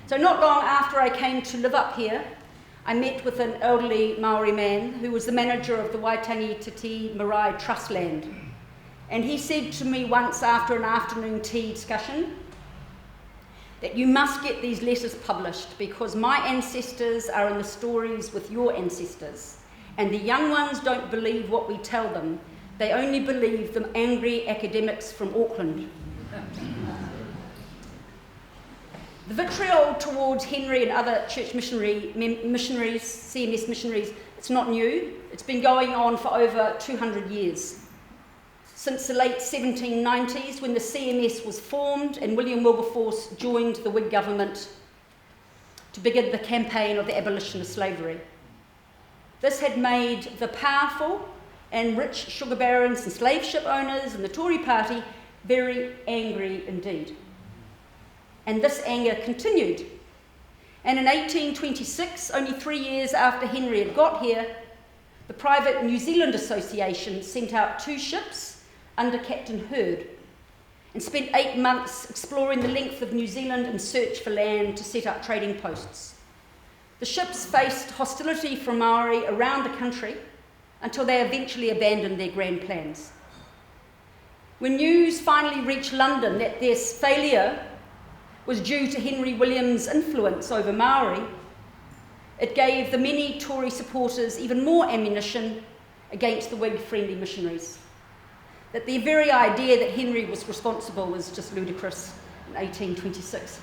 So not long after I came to live up here, I met with an elderly Maori man who was the manager of the Waitangi Te Marae Trust Land. And he said to me once after an afternoon tea discussion that you must get these letters published because my ancestors are in the stories with your ancestors. And the young ones don't believe what we tell them. They only believe the angry academics from Auckland. The vitriol towards Henry and other church missionaries, CMS missionaries, it's not new. It's been going on for over 200 years. Since the late 1790s, when the CMS was formed and William Wilberforce joined the Whig government to begin the campaign of the abolition of slavery. This had made the powerful and rich sugar barons and slave ship owners and the Tory party very angry indeed. And this anger continued. And in 1826, only 3 years after Henry had got here, the private New Zealand Association sent out 2 ships under Captain Hurd and spent 8 months exploring the length of New Zealand in search for land to set up trading posts. The ships faced hostility from Maori around the country until they eventually abandoned their grand plans. When news finally reached London that their failure was due to Henry Williams' influence over Maori, it gave the many Tory supporters even more ammunition against the Whig-friendly missionaries. That the very idea that Henry was responsible was just ludicrous in 1826.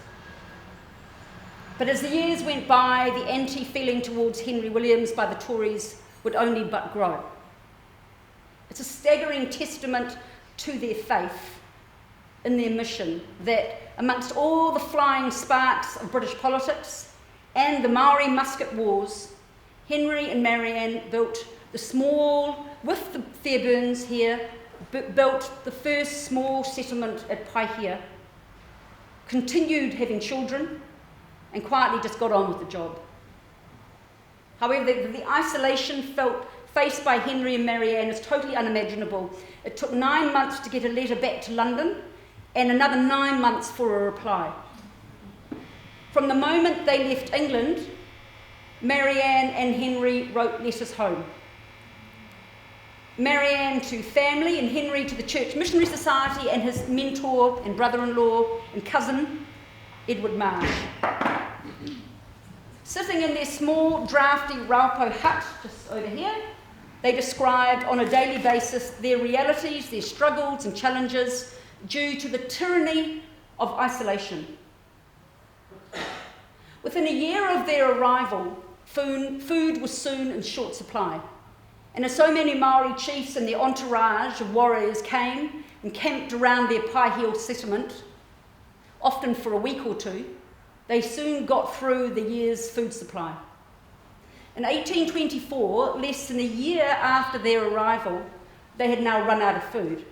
But as the years went by, the anti-feeling towards Henry Williams by the Tories would only but grow. It's a staggering testament to their faith in their mission that amongst all the flying sparks of British politics and the Maori musket wars, Henry and Marianne built the small, with the Fairburns here, built the first small settlement at Paihia, continued having children, and quietly just got on with the job. However, the isolation faced by Henry and Marianne is totally unimaginable. It took 9 months to get a letter back to London and another 9 months for a reply. From the moment they left England, Marianne and Henry wrote letters home. Marianne to family and Henry to the Church Missionary Society and his mentor and brother-in-law and cousin, Edward Marsh. Sitting in their small, drafty Raupo hut just over here, they described on a daily basis their realities, their struggles and challenges due to the tyranny of isolation. Within a year of their arrival, food was soon in short supply. And as so many Maori chiefs and their entourage of warriors came and camped around their Paihia settlement, often for a week or two, they soon got through the year's food supply. In 1824, less than a year after their arrival, they had now run out of food.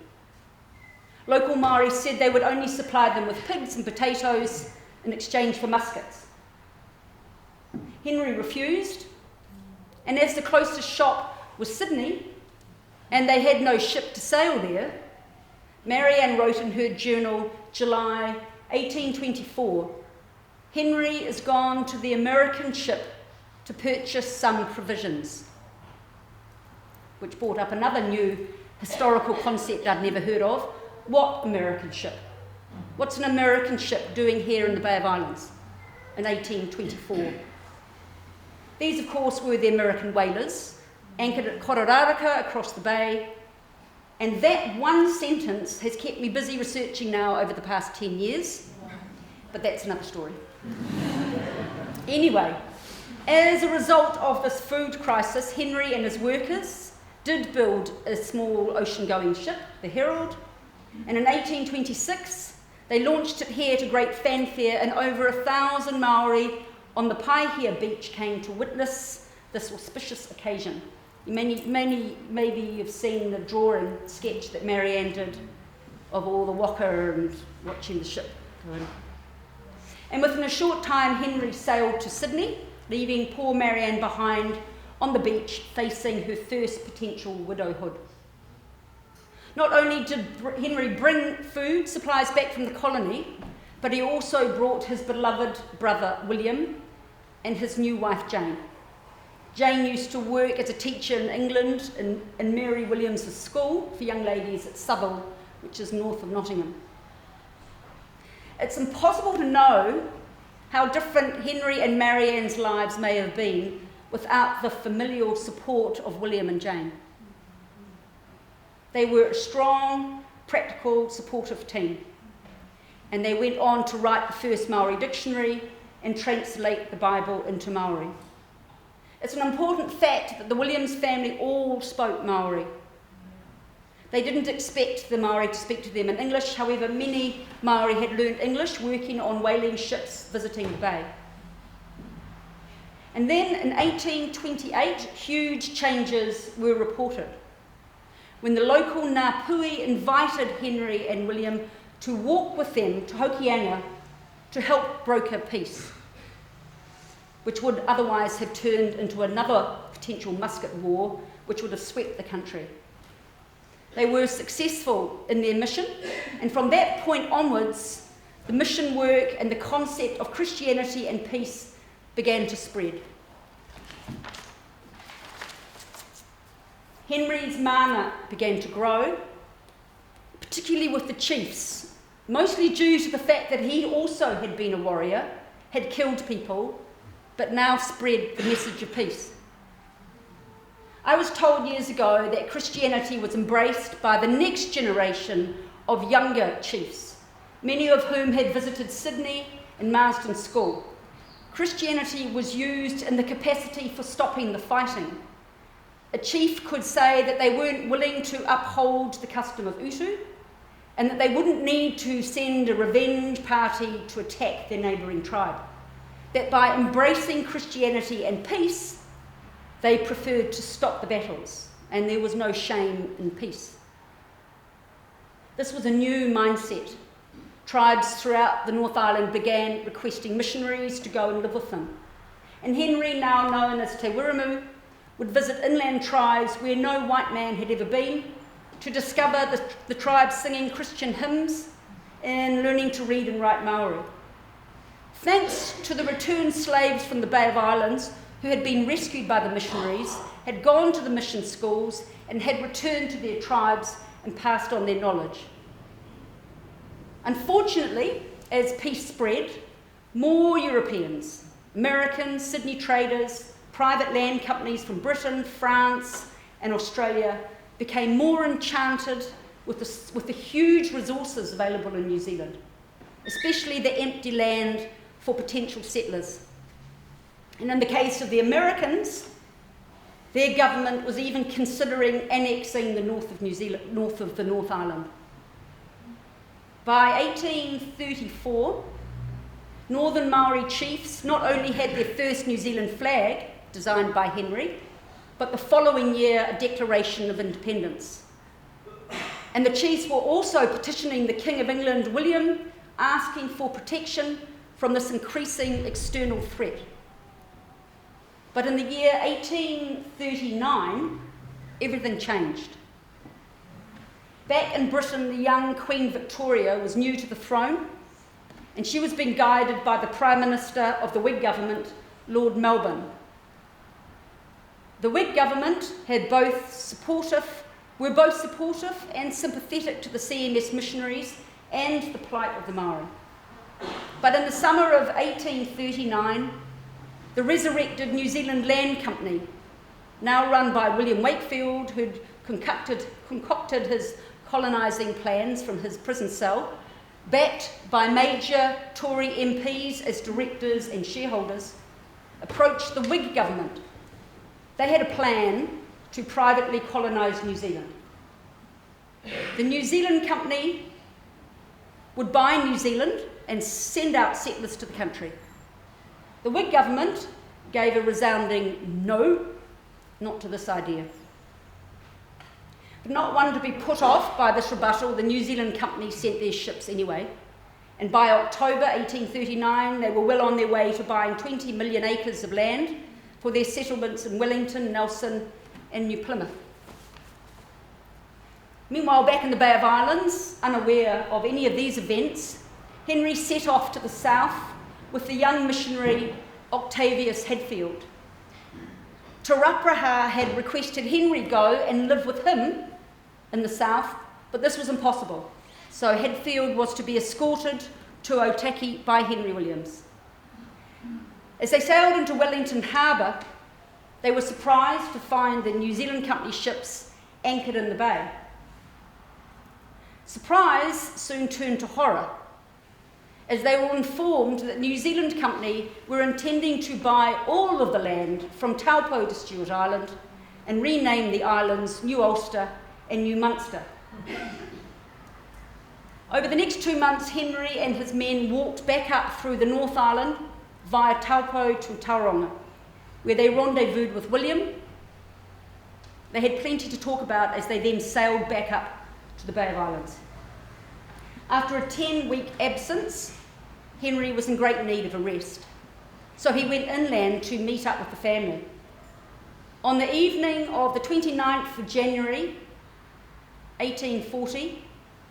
Local Maori said they would only supply them with pigs and potatoes in exchange for muskets. Henry refused, and as the closest shop was Sydney, and they had no ship to sail there, Marianne wrote in her journal, July 1824, "Henry is gone to the American ship to purchase some provisions," which brought up another new historical concept I'd never heard of. What American ship? What's an American ship doing here in the Bay of Islands in 1824? These, of course, were the American whalers, anchored at Kororaraka across the bay, and that one sentence has kept me busy researching now over the past 10 years, but that's another story. Anyway, as a result of this food crisis, Henry and his workers did build a small ocean-going ship, the Herald, and in 1826 they launched it here to great fanfare, and over 1,000 Maori on the Paihia beach came to witness this auspicious occasion. Maybe you've seen the drawing sketch that Marianne did of all the waka and watching the ship going. And within a short time, Henry sailed to Sydney, leaving poor Marianne behind on the beach, facing her first potential widowhood. Not only did Henry bring food supplies back from the colony, but he also brought his beloved brother William and his new wife Jane. Jane used to work as a teacher in England in Mary Williams' school for young ladies at Southall, which is north of Nottingham. It's impossible to know how different Henry and Marianne's lives may have been without the familial support of William and Jane. They were a strong, practical, supportive team, and they went on to write the first Maori dictionary and translate the Bible into Maori. It's an important fact that the Williams family all spoke Maori. They didn't expect the Maori to speak to them in English, however, many Maori had learned English working on whaling ships visiting the bay. And then in 1828, huge changes were reported when the local Ngāpuhi invited Henry and William to walk with them to Hokianga to help broker peace, which would otherwise have turned into another potential musket war, which would have swept the country. They were successful in their mission, and from that point onwards, the mission work and the concept of Christianity and peace began to spread. Henry's mana began to grow, particularly with the chiefs, mostly due to the fact that he also had been a warrior, had killed people, but now spread the message of peace. I was told years ago that Christianity was embraced by the next generation of younger chiefs, many of whom had visited Sydney and Marsden School. Christianity was used in the capacity for stopping the fighting. A chief could say that they weren't willing to uphold the custom of Utu, and that they wouldn't need to send a revenge party to attack their neighbouring tribe. That by embracing Christianity and peace, they preferred to stop the battles, and there was no shame in peace. This was a new mindset. Tribes throughout the North Island began requesting missionaries to go and live with them. And Henry, now known as Te Wiremu, would visit inland tribes where no white man had ever been, to discover the tribes singing Christian hymns and learning to read and write Maori. Thanks to the returned slaves from the Bay of Islands who had been rescued by the missionaries, had gone to the mission schools and had returned to their tribes and passed on their knowledge. Unfortunately, as peace spread, more Europeans, Americans, Sydney traders, private land companies from Britain, France and Australia became more enchanted with the huge resources available in New Zealand, especially the empty land for potential settlers. And in the case of the Americans, their government was even considering annexing the north of New Zealand, north of the North Island. By 1834, Northern Maori chiefs not only had their first New Zealand flag, designed by Henry, but the following year a Declaration of Independence. And the chiefs were also petitioning the King of England, William, asking for protection from this increasing external threat. But in the year 1839, everything changed. Back in Britain, the young Queen Victoria was new to the throne, and she was being guided by the Prime Minister of the Whig government, Lord Melbourne. The Whig government were both supportive and sympathetic to the CMS missionaries and the plight of the Maori. But in the summer of 1839, the resurrected New Zealand Land Company, now run by William Wakefield, who'd concocted his colonising plans from his prison cell, backed by major Tory MPs as directors and shareholders, approached the Whig government. They had a plan to privately colonise New Zealand. The New Zealand Company would buy New Zealand and send out settlers to the country. The Whig government gave a resounding no, not to this idea. But not one to be put off by this rebuttal, the New Zealand Company sent their ships anyway. And by October 1839, they were well on their way to buying 20 million acres of land for their settlements in Wellington, Nelson and New Plymouth. Meanwhile, back in the Bay of Islands, unaware of any of these events, Henry set off to the south with the young missionary Octavius Hadfield. Te Rauparaha had requested Henry go and live with him in the south, but this was impossible. So Hadfield was to be escorted to Otaki by Henry Williams. As they sailed into Wellington Harbour, they were surprised to find the New Zealand Company ships anchored in the bay. Surprise soon turned to horror, as they were informed that New Zealand Company were intending to buy all of the land from Taupo to Stewart Island and rename the islands New Ulster and New Munster. Over the next 2 months, Henry and his men walked back up through the North Island via Taupo to Tauranga, where they rendezvoused with William. They had plenty to talk about as they then sailed back up to the Bay of Islands. After a 10-week absence, Henry was in great need of a rest, so he went inland to meet up with the family. On the evening of the 29th of January, 1840,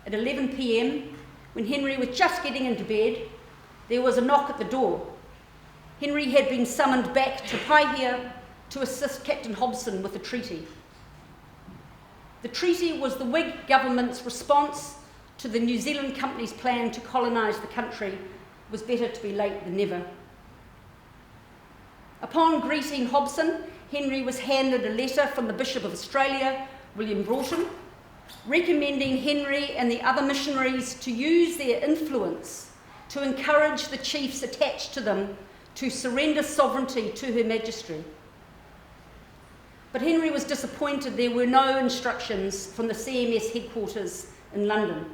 at 11 p.m, when Henry was just getting into bed, there was a knock at the door. Henry had been summoned back to Paihia to assist Captain Hobson with the treaty. The treaty was the Whig government's response to the New Zealand Company's plan to colonise the country. It was better to be late than never. Upon greeting Hobson, Henry was handed a letter from the Bishop of Australia, William Broughton, recommending Henry and the other missionaries to use their influence to encourage the chiefs attached to them to surrender sovereignty to Her Majesty. But Henry was disappointed there were no instructions from the CMS headquarters in London.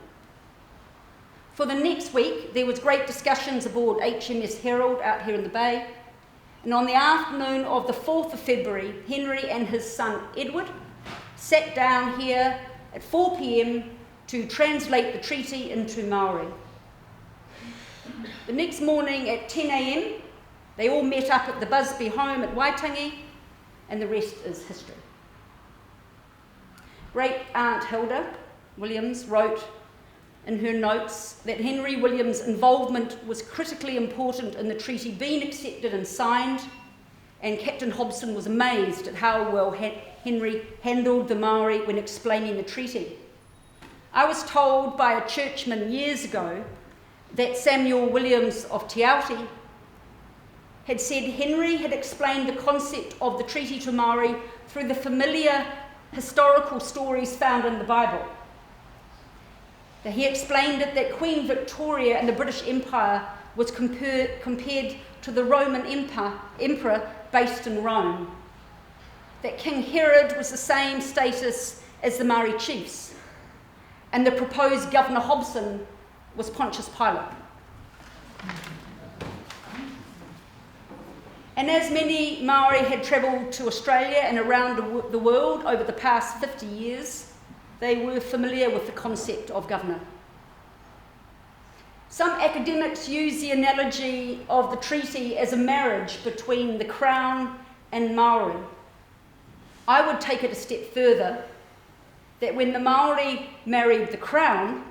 For the next week, there was great discussions aboard HMS Herald out here in the bay, and on the afternoon of the 4th of February, Henry and his son Edward sat down here at 4 p.m. to translate the treaty into Maori. The next morning at 10 a.m, they all met up at the Busby home at Waitangi, and the rest is history. Great Aunt Hilda Williams wrote in her notes that Henry Williams' involvement was critically important in the treaty being accepted and signed, and Captain Hobson was amazed at how well Henry handled the Maori when explaining the treaty. I was told by a churchman years ago that Samuel Williams of Te Aute had said Henry had explained the concept of the treaty to Maori through the familiar historical stories found in the Bible. That he explained it that Queen Victoria and the British Empire was compared to the Roman emperor based in Rome. That King Herod was the same status as the Maori chiefs, and the proposed Governor Hobson was Pontius Pilate. And as many Maori had travelled to Australia and around the world over the past 50 years, they were familiar with the concept of governor. Some academics use the analogy of the treaty as a marriage between the Crown and Maori. I would take it a step further, that when the Maori married the Crown,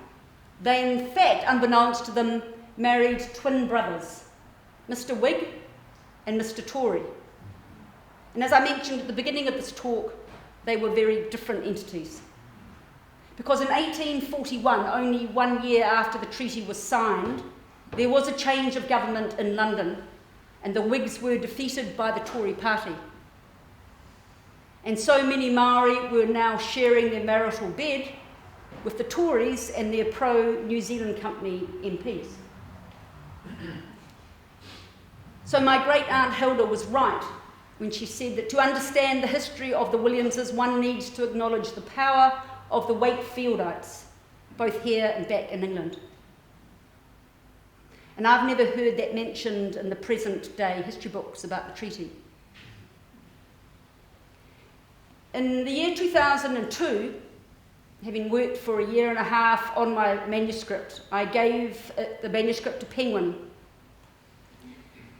they in fact, unbeknownst to them, married twin brothers, Mr. Whig and Mr. Tory. And as I mentioned at the beginning of this talk, they were very different entities. Because in 1841, only 1 year after the treaty was signed, there was a change of government in London, and the Whigs were defeated by the Tory party. And so many Maori were now sharing their marital bed with the Tories and their pro-New Zealand Company MPs. So my great Aunt Hilda was right when she said that to understand the history of the Williamses, one needs to acknowledge the power of the Wakefieldites, both here and back in England. And I've never heard that mentioned in the present day history books about the treaty. In the year 2002, having worked for a year and a half on my manuscript, I gave the manuscript to Penguin.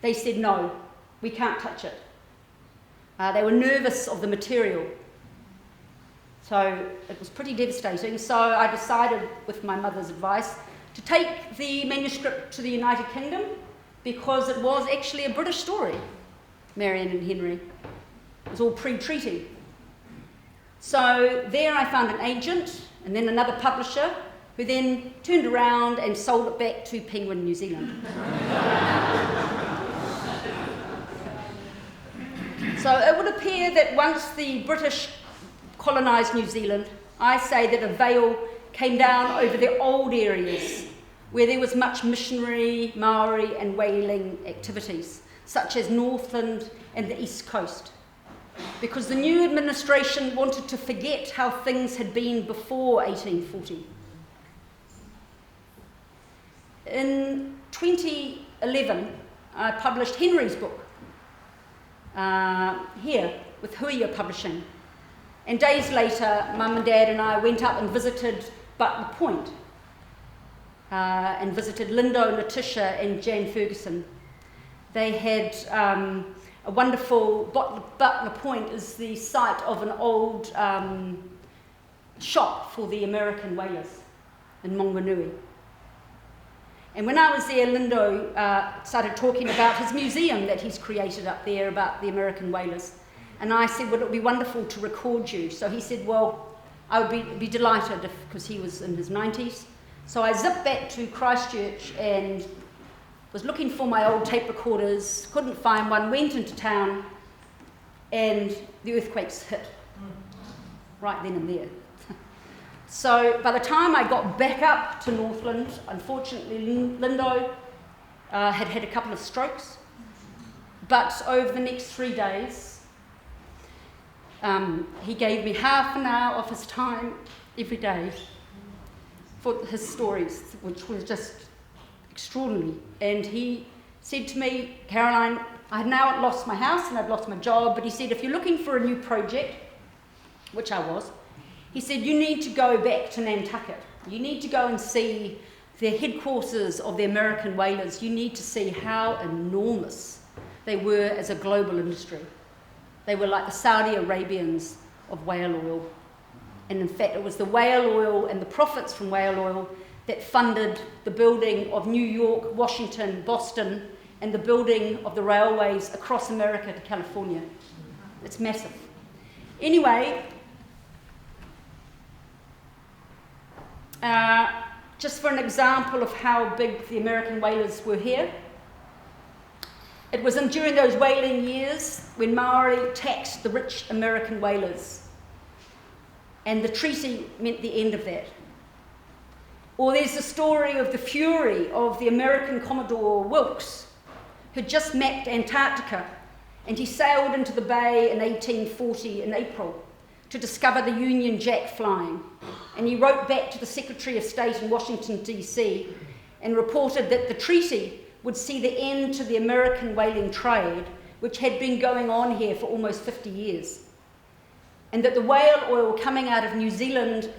They said, no, we can't touch it. They were nervous of the material. So it was pretty devastating. So I decided, with my mother's advice, to take the manuscript to the United Kingdom because it was actually a British story, Marianne and Henry. It was all pre-treaty. So there I found an agent and then another publisher who then turned around and sold it back to Penguin New Zealand. So it would appear that once the British colonised New Zealand, I say that a veil came down over the old areas where there was much missionary, Maori and whaling activities, such as Northland and the East Coast, because the new administration wanted to forget how things had been before 1840. In 2011, I published Henry's book, here with Huia Publishing. And days later, Mum and Dad and I went up and visited Butler Point and visited Lindo, Letitia and Jan Ferguson. They had a wonderful, Butler Point is the site of an old shop for the American whalers in Monganui. And when I was there, Lindo started talking about his museum that he's created up there about the American whalers. And I said, well, it would be wonderful to record you. So he said, well, I would be delighted because he was in his 90s. So I zipped back to Christchurch and was looking for my old tape recorders, couldn't find one, went into town, and the earthquakes hit right then and there. So by the time I got back up to Northland, unfortunately Lindo had had a couple of strokes, but over the next 3 days he gave me half an hour of his time every day for his stories, which was just extraordinary. And he said to me, Caroline, I had now lost my house and I'd lost my job, but he said, if you're looking for a new project, which I was, he said, you need to go back to Nantucket. You need to go and see the headquarters of the American whalers. You need to see how enormous they were as a global industry. They were like the Saudi Arabians of whale oil. And in fact, it was the whale oil and the profits from whale oil that funded the building of New York, Washington, Boston, and the building of the railways across America to California. It's massive. Anyway, just for an example of how big the American whalers were here, it was during those whaling years when Maori taxed the rich American whalers, and the treaty meant the end of that. Or there's the story of the fury of the American Commodore Wilkes, who just mapped Antarctica, and he sailed into the bay in 1840 in April to discover the Union Jack flying. And he wrote back to the Secretary of State in Washington, DC, and reported that the treaty would see the end to the American whaling trade, which had been going on here for almost 50 years. And that the whale oil coming out of New Zealand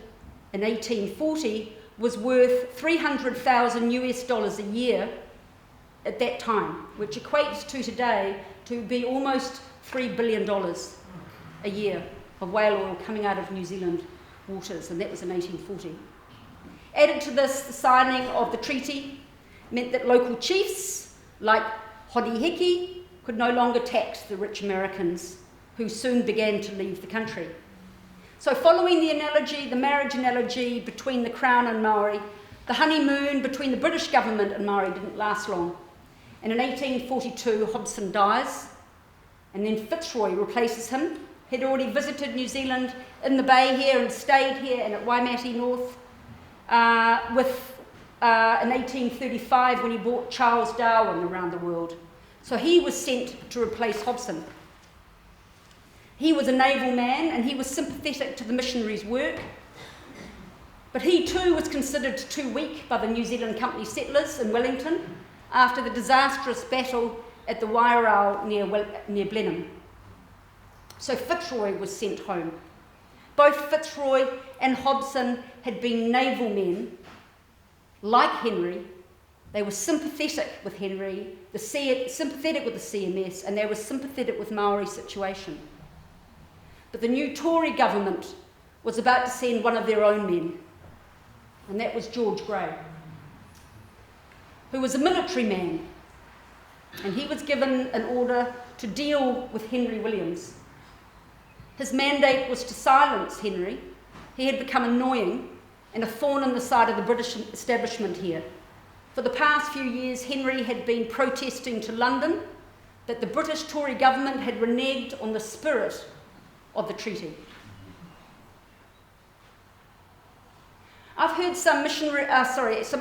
in 1840 was worth $300,000 a year at that time, which equates to today to be almost $3 billion a year of whale oil coming out of New Zealand waters, and that was in 1840. Added to this, the signing of the treaty meant that local chiefs like Hodihiki could no longer tax the rich Americans, who soon began to leave the country. So following the analogy, the marriage analogy between the Crown and Maori, the honeymoon between the British government and Maori didn't last long. And in 1842, Hobson dies, and then Fitzroy replaces him. He'd already visited New Zealand in the bay here and stayed here and at Waimate North in 1835 when he brought Charles Darwin around the world. So he was sent to replace Hobson. He was a naval man and he was sympathetic to the missionaries' work, but he too was considered too weak by the New Zealand Company settlers in Wellington after the disastrous battle at the Wairau near Blenheim. So Fitzroy was sent home. Both Fitzroy and Hobson had been naval men. Like Henry, they were sympathetic with Henry, sympathetic with the CMS, and they were sympathetic with Maori's situation. But the new Tory government was about to send one of their own men, and that was George Grey, who was a military man, and he was given an order to deal with Henry Williams. His mandate was to silence Henry. He had become annoying and a thorn in the side of the British establishment here. For the past few years, Henry had been protesting to London that the British Tory government had reneged on the spirit of the treaty. I've heard some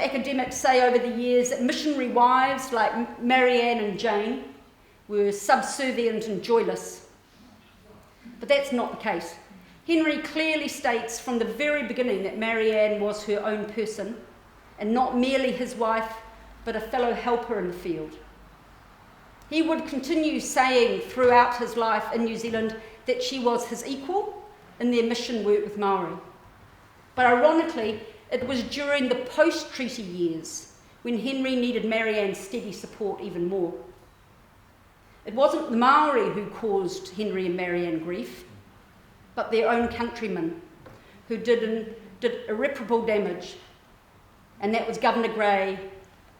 academics say over the years that missionary wives like Marianne and Jane were subservient and joyless. But that's not the case. Henry clearly states from the very beginning that Marianne was her own person and not merely his wife, but a fellow helper in the field. He would continue saying throughout his life in New Zealand that she was his equal in their mission work with Maori. But ironically, it was during the post-treaty years when Henry needed Marianne's steady support even more. It wasn't the Maori who caused Henry and Marianne grief, but their own countrymen who did irreparable damage, and that was Governor Grey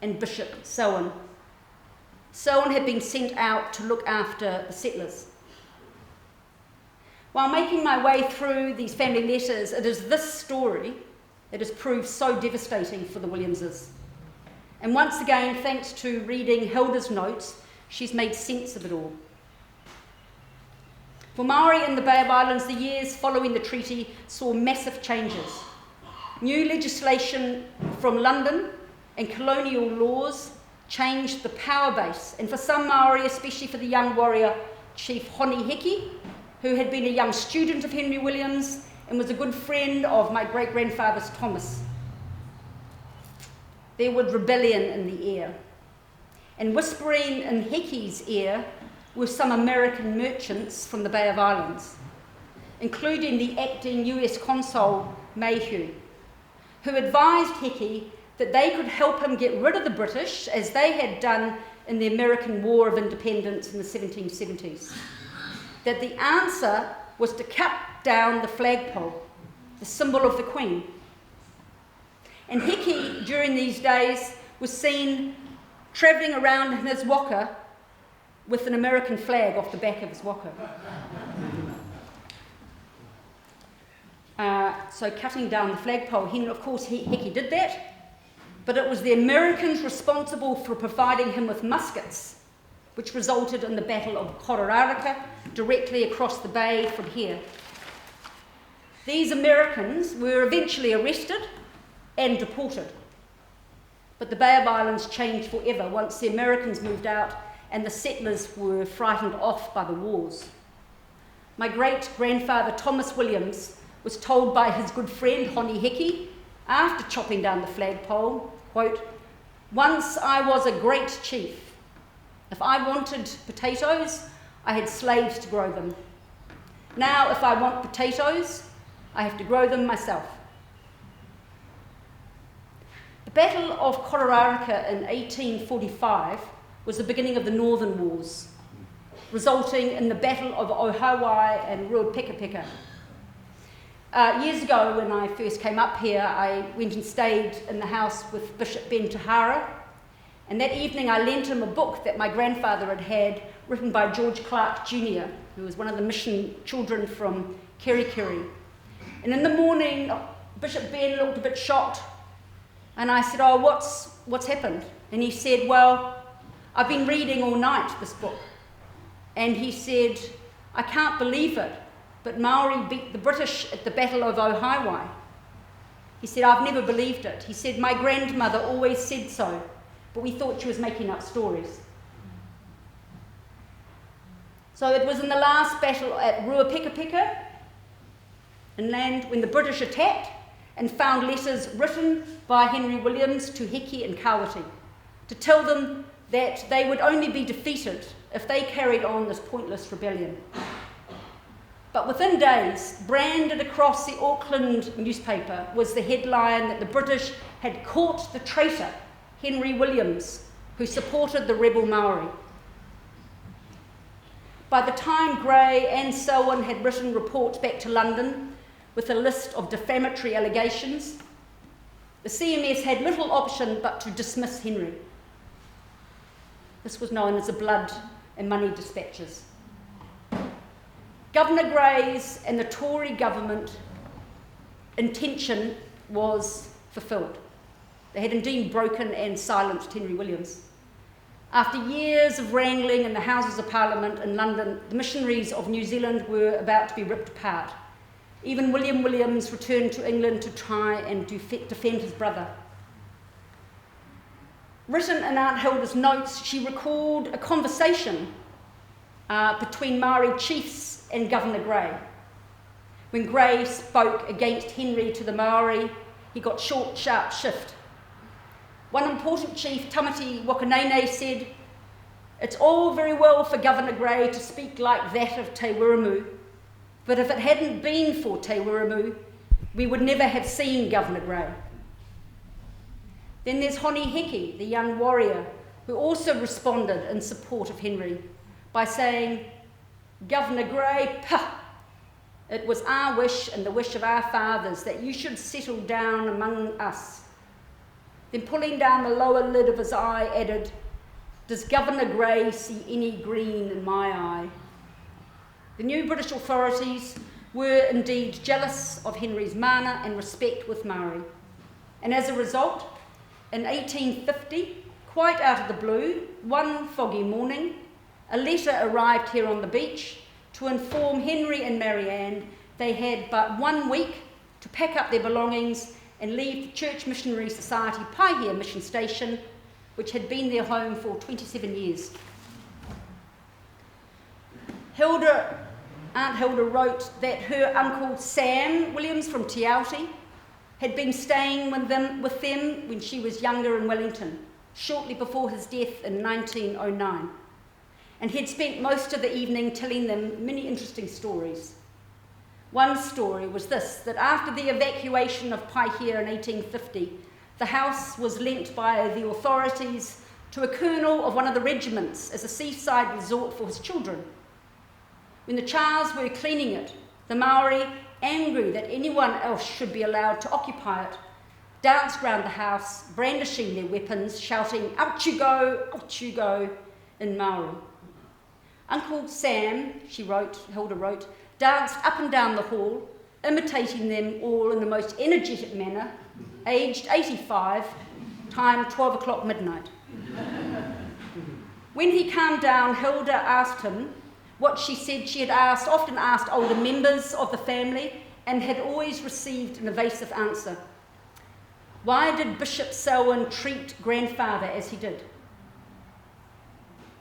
and Bishop Selwyn. Selwyn had been sent out to look after the settlers. While making my way through these family letters, it is this story that has proved so devastating for the Williamses. And once again, thanks to reading Hilda's notes, she's made sense of it all. For Maori in the Bay of Islands, the years following the treaty saw massive changes. New legislation from London and colonial laws changed the power base, and for some Maori, especially for the young warrior Chief Honi Hiki, who had been a young student of Henry Williams and was a good friend of my great-grandfather's Thomas. There was rebellion in the air, and whispering in Hiki's ear were some American merchants from the Bay of Islands, including the acting US consul Mayhew, who advised Hiki that they could help him get rid of the British, as they had done in the American War of Independence in the 1770s. That the answer was to cut down the flagpole, the symbol of the Queen. And Hiki, during these days, was seen travelling around in his waka with an American flag off the back of his waka. So cutting down the flagpole, of course Hiki did that, but it was the Americans responsible for providing him with muskets, which resulted in the Battle of Kororareka, directly across the bay from here. These Americans were eventually arrested and deported, but the Bay of Islands changed forever once the Americans moved out and the settlers were frightened off by the wars. My great-grandfather Thomas Williams was told by his good friend Honi Hiki, after chopping down the flagpole, quote, "Once I was a great chief. If I wanted potatoes, I had slaves to grow them. Now, if I want potatoes, I have to grow them myself." The Battle of Kororareka in 1845 was the beginning of the Northern Wars, resulting in the Battle of Ohawai and Ruapekapeka. Years ago, when I first came up here, I went and stayed in the house with Bishop Ben Tahara, and that evening I lent him a book that my grandfather had had, written by George Clark Jr., who was one of the mission children from Kerikeri. And in the morning, Bishop Ben looked a bit shocked, and I said, "Oh, what's happened?" And he said, "Well, I've been reading all night this book." And he said, "I can't believe it, but Maori beat the British at the Battle of Ohawai." He said, "I've never believed it." He said, "My grandmother always said so, but we thought she was making up stories." So it was in the last battle at Ruapekapeka inland when the British attacked and found letters written by Henry Williams to Hiki and Kawati to tell them that they would only be defeated if they carried on this pointless rebellion. But within days, branded across the Auckland newspaper was the headline that the British had caught the traitor, Henry Williams, who supported the rebel Maori. By the time Gray and Selwyn had written reports back to London with a list of defamatory allegations, the CMS had little option but to dismiss Henry. This was known as the blood and money dispatches. Governor Gray's and the Tory government intention was fulfilled. They had indeed broken and silenced Henry Williams. After years of wrangling in the Houses of Parliament in London, the missionaries of New Zealand were about to be ripped apart. Even William Williams returned to England to try and defend his brother. Written in Aunt Hilda's notes, she recalled a conversation between Maori chiefs and Governor Gray. When Gray spoke against Henry to the Maori, he got short, sharp shift. One important chief, Tamati Wakanene, said, "It's all very well for Governor Gray to speak like that of Te Wiremu, but if it hadn't been for Te Wiremu, we would never have seen Governor Gray." Then there's Honi Hiki, the young warrior, who also responded in support of Henry by saying, "Governor Gray, pah, it was our wish and the wish of our fathers that you should settle down among us." Then pulling down the lower lid of his eye added, "Does Governor Gray see any green in my eye?" The new British authorities were indeed jealous of Henry's mana and respect with Maori. And as a result, in 1850, quite out of the blue, one foggy morning, a letter arrived here on the beach to inform Henry and Marianne they had but 1 week to pack up their belongings and leave the Church Missionary Society Paihia Mission Station, which had been their home for 27 years. Aunt Hilda wrote that her uncle Sam Williams from Te Aute had been staying with them when she was younger in Wellington, shortly before his death in 1909, and he'd spent most of the evening telling them many interesting stories. One story was this, that after the evacuation of Paihia in 1850, the house was lent by the authorities to a colonel of one of the regiments as a seaside resort for his children. When the Chars were cleaning it, the Maori, angry that anyone else should be allowed to occupy it, danced round the house, brandishing their weapons, shouting, out you go, in Maori. Uncle Sam, Hilda wrote, danced up and down the hall, imitating them all in the most energetic manner, aged 85, time 12 o'clock midnight. When he calmed down, Hilda asked him what she said she had often asked older members of the family and had always received an evasive answer. Why did Bishop Selwyn treat grandfather as he did?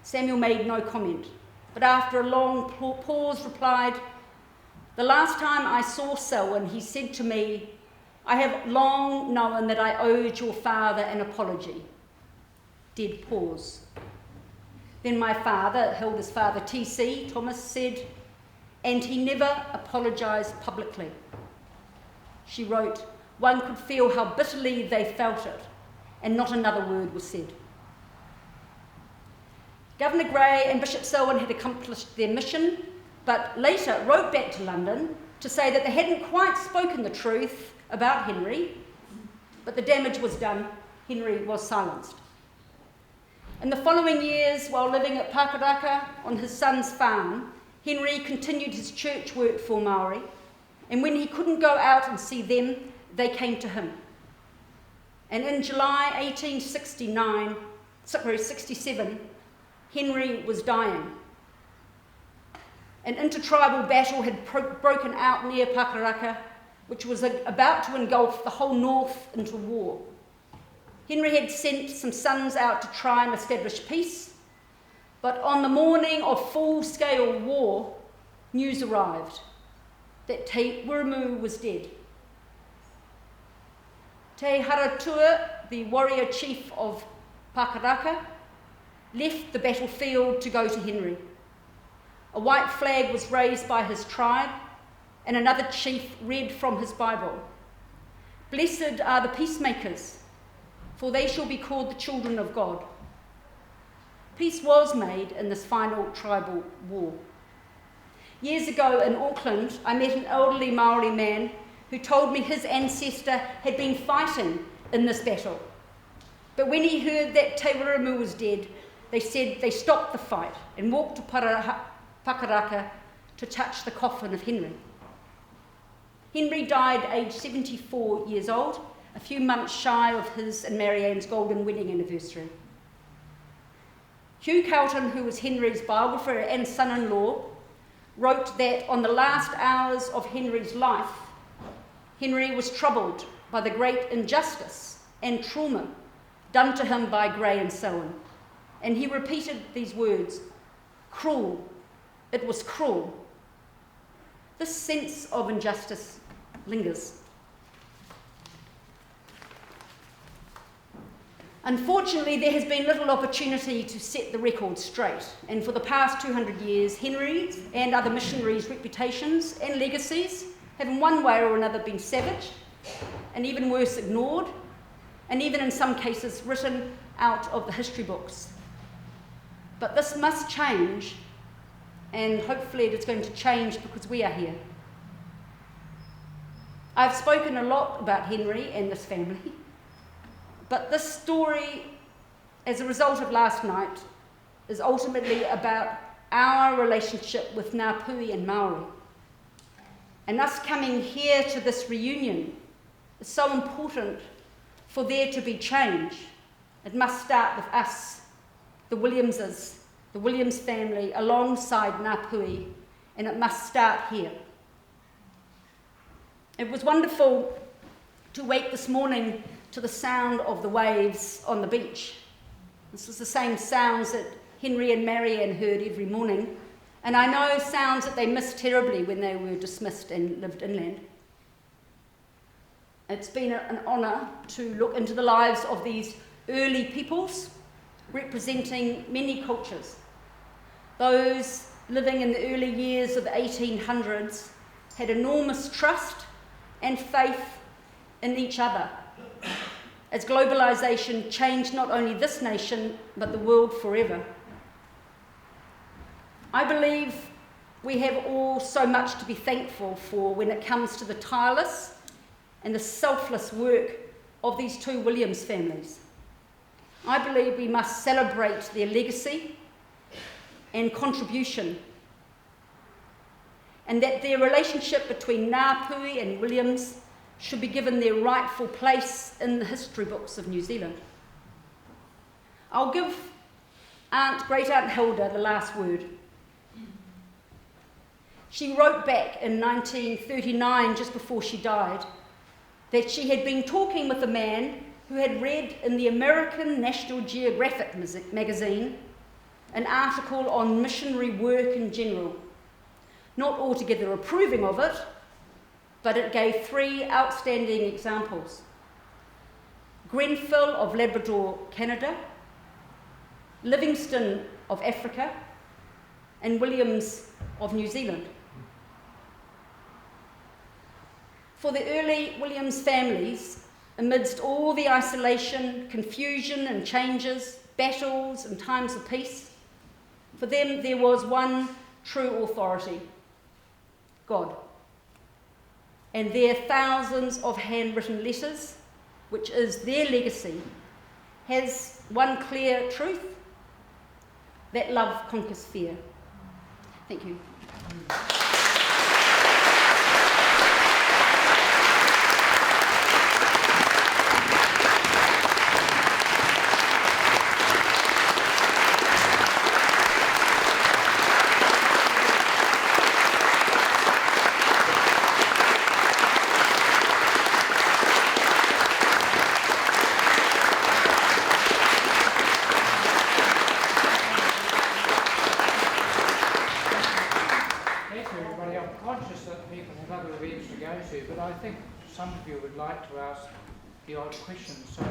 Samuel made no comment, but after a long pause replied, the last time I saw Selwyn, he said to me, I have long known that I owed your father an apology. Dead pause. Then my father, Hilda's father, T.C. Thomas, said, and he never apologised publicly. She wrote, one could feel how bitterly they felt it, and not another word was said. Governor Grey and Bishop Selwyn had accomplished their mission, but later wrote back to London to say that they hadn't quite spoken the truth about Henry, but the damage was done. Henry was silenced. In the following years, while living at Pakaraka on his son's farm, Henry continued his church work for Maori, and when he couldn't go out and see them, they came to him. And in July 1867, Henry was dying. An intertribal battle had broken out near Pakaraka, which was about to engulf the whole north into war. Henry had sent some sons out to try and establish peace, but on the morning of full-scale war, news arrived that Te Wiremu was dead. Te Haratua, the warrior chief of Pakaraka, left the battlefield to go to Henry. A white flag was raised by his tribe, and another chief read from his Bible, "Blessed are the peacemakers, for they shall be called the children of God." Peace was made in this final tribal war. Years ago in Auckland, I met an elderly Maori man who told me his ancestor had been fighting in this battle. But when he heard that Te Wiremu was dead, they said they stopped the fight and walked to Pakaraka to touch the coffin of Henry. Henry died aged 74 years old, a few months shy of his and Marianne's golden wedding anniversary. Hugh Carlton, who was Henry's biographer and son-in-law, wrote that on the last hours of Henry's life, Henry was troubled by the great injustice and trauma done to him by Grey and Selwyn. And he repeated these words, cruel, it was cruel. This sense of injustice lingers. Unfortunately, there has been little opportunity to set the record straight, and for the past 200 years, Henry's and other missionaries' reputations and legacies have in one way or another been savaged, and even worse, ignored, and even in some cases written out of the history books. But this must change, and hopefully it is going to change because we are here. I've spoken a lot about Henry and this family, but this story, as a result of last night, is ultimately about our relationship with Ngāpuhi and Māori. And us coming here to this reunion is so important for there to be change. It must start with us, the Williamses, the Williams family, alongside Ngāpuhi and it must start here. It was wonderful to wake this morning to the sound of the waves on the beach. This was the same sounds that Henry and Marianne heard every morning, and I know sounds that they missed terribly when they were dismissed and lived inland. It's been an honour to look into the lives of these early peoples, representing many cultures. Those living in the early years of the 1800s had enormous trust and faith in each other, as globalisation changed not only this nation, but the world forever. I believe we have all so much to be thankful for when it comes to the tireless and the selfless work of these two Williams families. I believe we must celebrate their legacy and contribution, and that their relationship between Ngāpuhi and Williams should be given their rightful place in the history books of New Zealand. I'll give Great Aunt Hilda the last word. She wrote back in 1939, just before she died, that she had been talking with a man who had read in the American National Geographic magazine an article on missionary work in general, not altogether approving of it, but it gave 3 outstanding examples. Grenfell of Labrador, Canada, Livingstone of Africa, and Williams of New Zealand. For the early Williams families, amidst all the isolation, confusion and changes, battles and times of peace, for them there was one true authority, God. And their thousands of handwritten letters, which is their legacy, has one clear truth, that love conquers fear. Thank you. But I think some of you would like to ask the odd questions. So